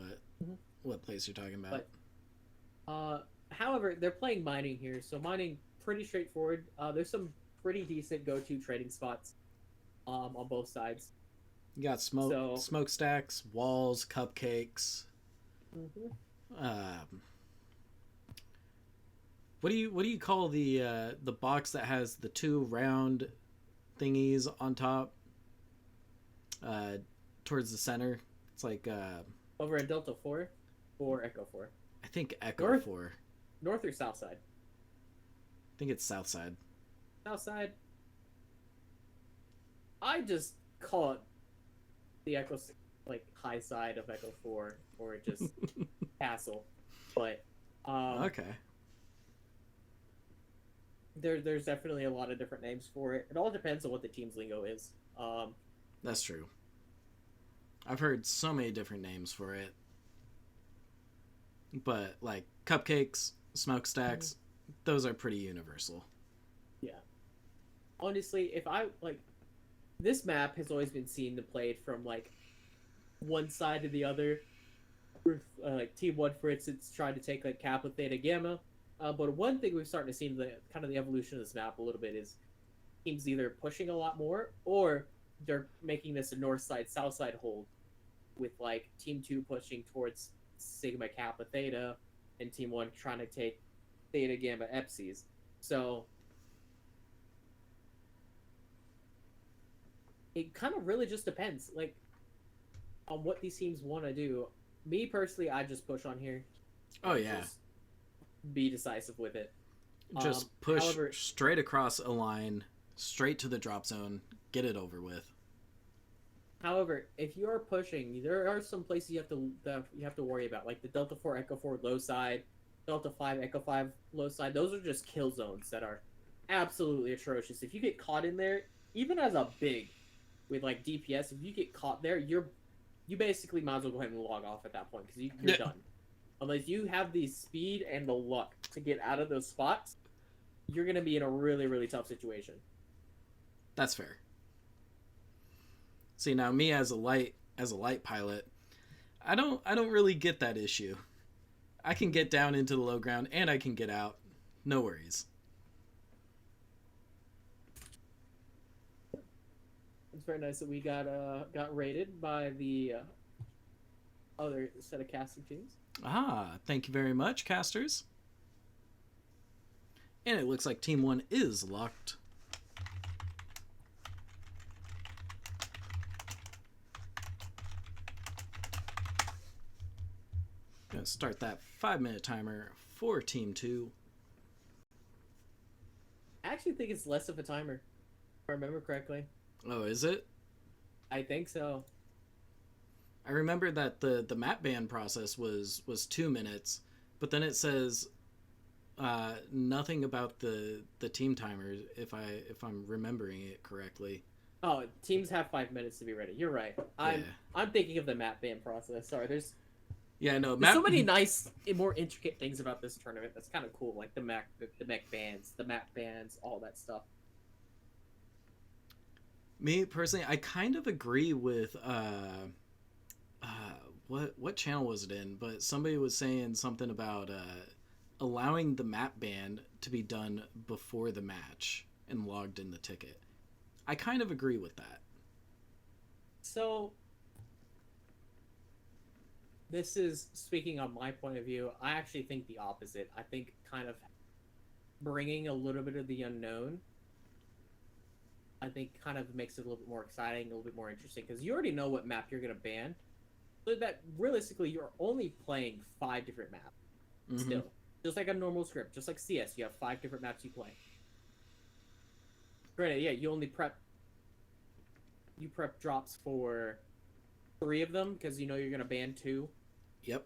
what place you're talking about. But, however, they're playing mining here, so mining pretty straightforward. There's some pretty decent go-to trading spots on both sides. You got smokestacks, walls, cupcakes. What do you call the box that has the two round thingies on top? Towards the center. It's like over at Delta 4 or Echo 4? I think Echo 4. North or south side? I think it's south side. South side? I just call it the Echo, like, high side of Echo 4, or just Castle. But, okay. There's definitely a lot of different names for it. It all depends on what the team's lingo is. That's true. I've heard so many different names for it. But, like, cupcakes, smokestacks, those are pretty universal. Yeah. Honestly, this map has always been seen to play it from, like, one side to the other. Like, Team 1, for instance, tried to take, like, Kappa, Theta, Gamma. But one thing we've started to see the evolution of this map a little bit is teams either pushing a lot more, or they're making this a north side, south side hold, with, like, Team 2 pushing towards Sigma, Kappa, Theta, and Team 1 trying to take Theta, Gamma, Epsis. So it kind of really just depends, like, on what these teams want to do. Me personally, I just push on here. Oh yeah. Just be decisive with it. Just push straight across a line, straight to the drop zone, get it over with. However, if you are pushing, there are some places you have to worry about, like the Delta 4 Echo 4 low side, Delta 5, Echo 5, low side, those are just kill zones that are absolutely atrocious. If you get caught in there, even as a big with like DPS, if you get caught there, you basically might as well go ahead and log off at that point because you're done. Unless you have the speed and the luck to get out of those spots, you're gonna be in a really, really tough situation. That's fair. See, now me as a light pilot, I don't really get that issue. I can get down into the low ground and I can get out. No worries. It's very nice that we got rated by the other set of casting teams. Thank you very much, casters. And it looks like Team 1 is locked. Gonna start that 5-minute timer for Team 2. I actually think it's less of a timer, if I remember correctly. Oh, is it? I think so. I remember that the map ban process was 2 minutes, but then it says nothing about the team timers if I'm remembering it correctly. Oh, teams have 5 minutes to be ready. You're right. I'm thinking of the map ban process. Sorry, there's so many nice, more intricate things about this tournament that's kind of cool, like the mech bans, the map bans, all that stuff. Me personally, I kind of agree with what channel was it in? But somebody was saying something about allowing the map ban to be done before the match and logged in the ticket. I kind of agree with that. So this is speaking on my point of view. I actually think the opposite. I think kind of bringing a little bit of the unknown, I think kind of makes it a little bit more exciting, a little bit more interesting, because you already know what map you're going to ban. So that realistically, you're only playing 5 different maps still. Just like a normal script, just like CS, you have 5 different maps you play. Granted, yeah, you only prep drops for 3 of them because you know you're going to ban 2. Yep.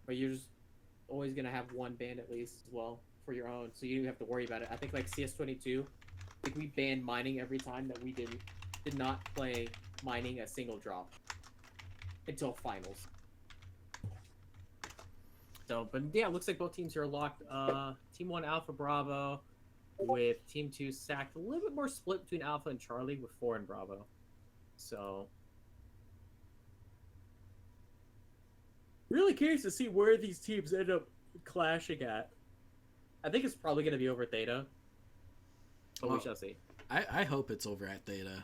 But you're just always going to have 1 banned at least as well for your own, so you don't have to worry about it. I think like CS22, like we banned mining every time that we did not play mining a single drop until finals. So, but yeah, it looks like both teams are locked. Team 1 Alpha Bravo with Team 2 sacked. A little bit more split between Alpha and Charlie with 4 and Bravo. So, really curious to see where these teams end up clashing at. I think it's probably going to be over Theta. But we shall see. I hope it's over at Theta.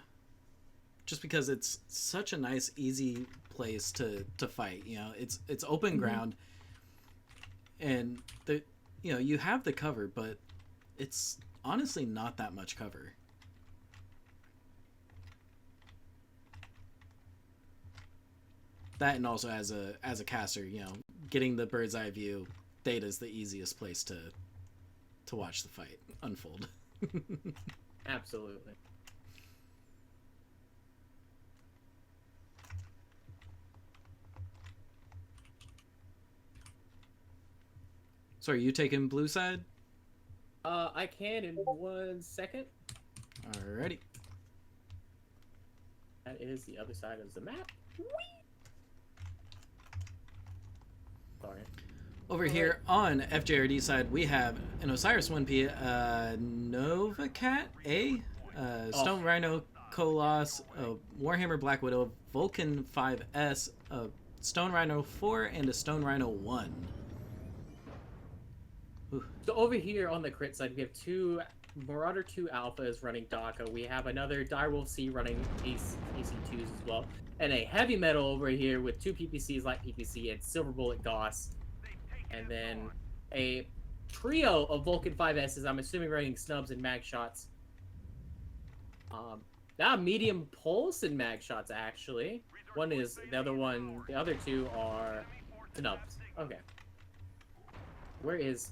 Just because it's such a nice, easy place to fight. You know, it's open ground. And you have the cover, but it's honestly not that much cover. That, and also as a caster, getting the bird's eye view, Theta's the easiest place to watch the fight unfold. Absolutely. So are you taking blue side? I can in 1 second. Alrighty. That is the other side of the map. Whee! Sorry. Over here on FJRD side, we have an Osiris-1P, Nova Cat A, Stone Rhino Colossus, Warhammer Black Widow, Vulcan 5S, Stone Rhino 4, and a Stone Rhino 1. Ooh. So over here on the crit side, we have 2 Marauder 2 Alphas running DACA. We have another Direwolf C running AC2s as well. And a Heavy Metal over here with 2 PPCs, Light PPC, and Silver Bullet Gauss. And then a trio of Vulcan 5Ss, I'm assuming running snubs and mag shots. Medium pulse and mag shots, actually. One is, the other 2 are snubs. Okay. Where's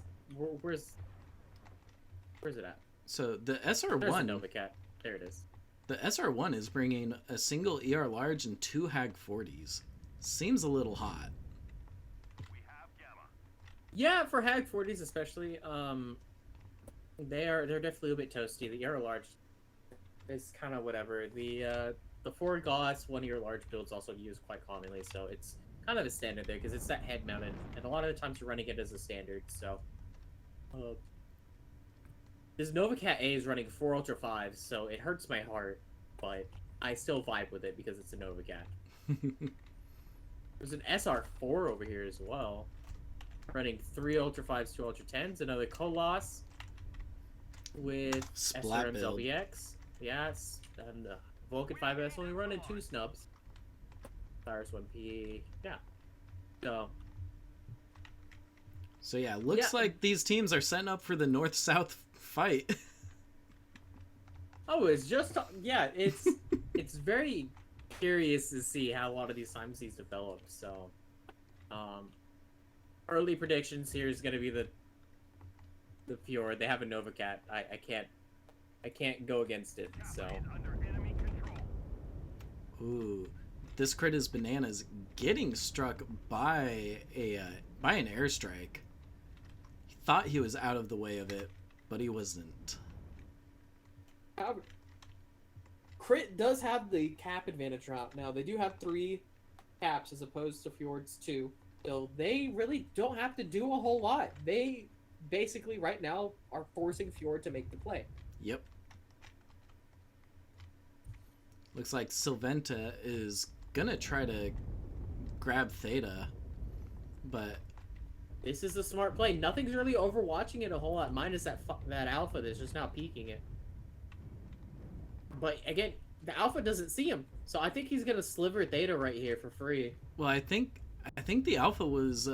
it at? So the SR1... There's a Nova Cat. There it is. The SR1 is bringing a single ER large and 2 Hag 40s. Seems a little hot. Yeah, for Hag 40s especially, they're definitely a bit toasty. The air large is kind of whatever. The 4 Gauss 1-year large builds also used quite commonly, so it's kind of a standard there because it's that head mounted, and a lot of the times you're running it as a standard. So, uh, this Novacat A is running 4 Ultra 5s, so it hurts my heart, but I still vibe with it because it's a Novacat. There's an SR4 over here as well, running 3 Ultra 5s, 2 Ultra 10s, another Colossus with Splat SRM's build. LBX. Yes, and Vulcan 5S only running 2 snubs. CR1T, yeah. So yeah, looks like these teams are setting up for the north-south fight. Oh, it's just it's very curious to see how a lot of these times these develop. So, early predictions here is going to be the Fjord. They have a Novacat. I can't go against it. So, Ooh, this crit is bananas. Getting struck by an airstrike. He thought he was out of the way of it, but he wasn't. Crit does have the cap advantage route now. They do have 3 caps as opposed to Fjord's 2. So they really don't have to do a whole lot. They basically right now are forcing Fjord to make the play. Yep. Looks like Sylventa is gonna try to grab Theta, but this is a smart play. Nothing's really overwatching it a whole lot, minus that Alpha that's just now peeking it. But again, the Alpha doesn't see him, so I think he's gonna sliver Theta right here for free. well, I think the Alpha was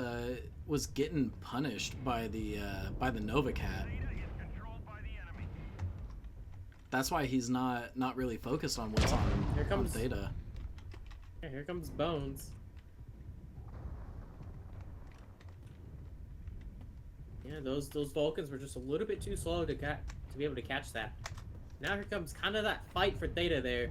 getting punished by the Novacat. That's why he's not really focused on what's on Theta. Yeah, here comes Bones. Yeah, those Vulcans were just a little bit too slow to be able to catch that. Now here comes kind of that fight for Theta there.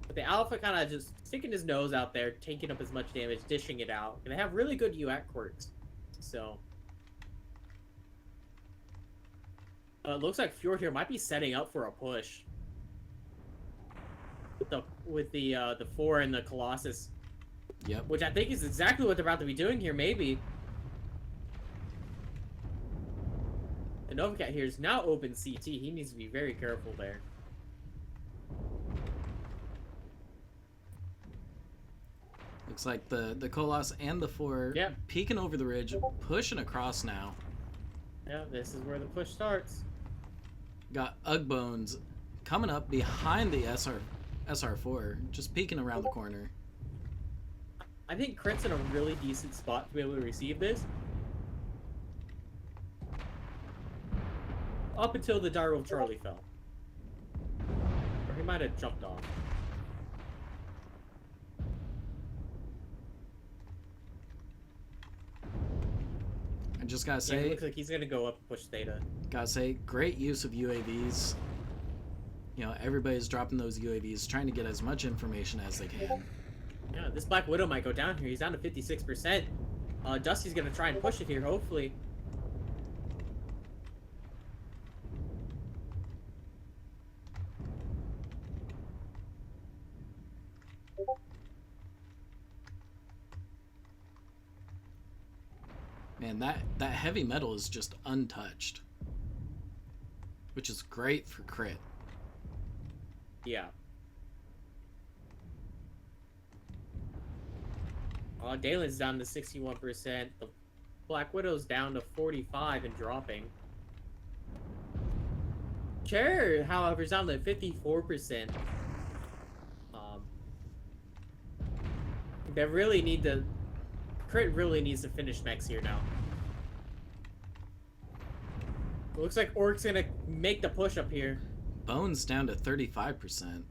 But the Alpha kind of just sticking his nose out there, taking up as much damage, dishing it out. And they have really good UAC quirks. So... it looks like Fjord here might be setting up for a push. With the 4 and the Colossus. Yep. Which I think is exactly what they're about to be doing here, maybe. The Novacat here is now open CT. He needs to be very careful there. Looks like the Colossus and the 4 peeking over the ridge, pushing across now. Yeah, this is where the push starts. Got Ugbones coming up behind the SR4, just peeking around the corner. I think Crit's in a really decent spot to be able to receive this. Up until the Direwolf Charlie fell. Or he might have jumped off. I just gotta say, it looks like he's gonna go up and push Theta. Gotta say, great use of UAVs. You know, everybody's dropping those UAVs, trying to get as much information as they can. Yeah, this Black Widow might go down here. He's down to 56%. Dusty's gonna try and push it here, hopefully. Man, that heavy metal is just untouched, which is great for crit. Yeah. Dalen's down to 61%. The Black Widow's down to 45 and dropping. Chair, however, is down to 54%. They really need to... Crit really needs to finish mechs here now. It looks like Orc's gonna make the push up here. Bones down to 35%.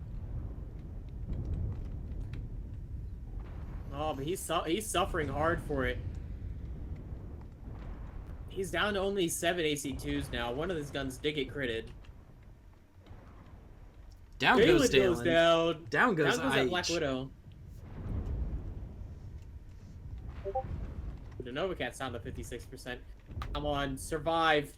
Oh, but he's suffering hard for it. He's down to only 7 AC2s now. One of his guns did get critted. Down goes Dalen. Goes down. Down goes that Black Widow. The Nova Cat's down to 56%. Come on, survive.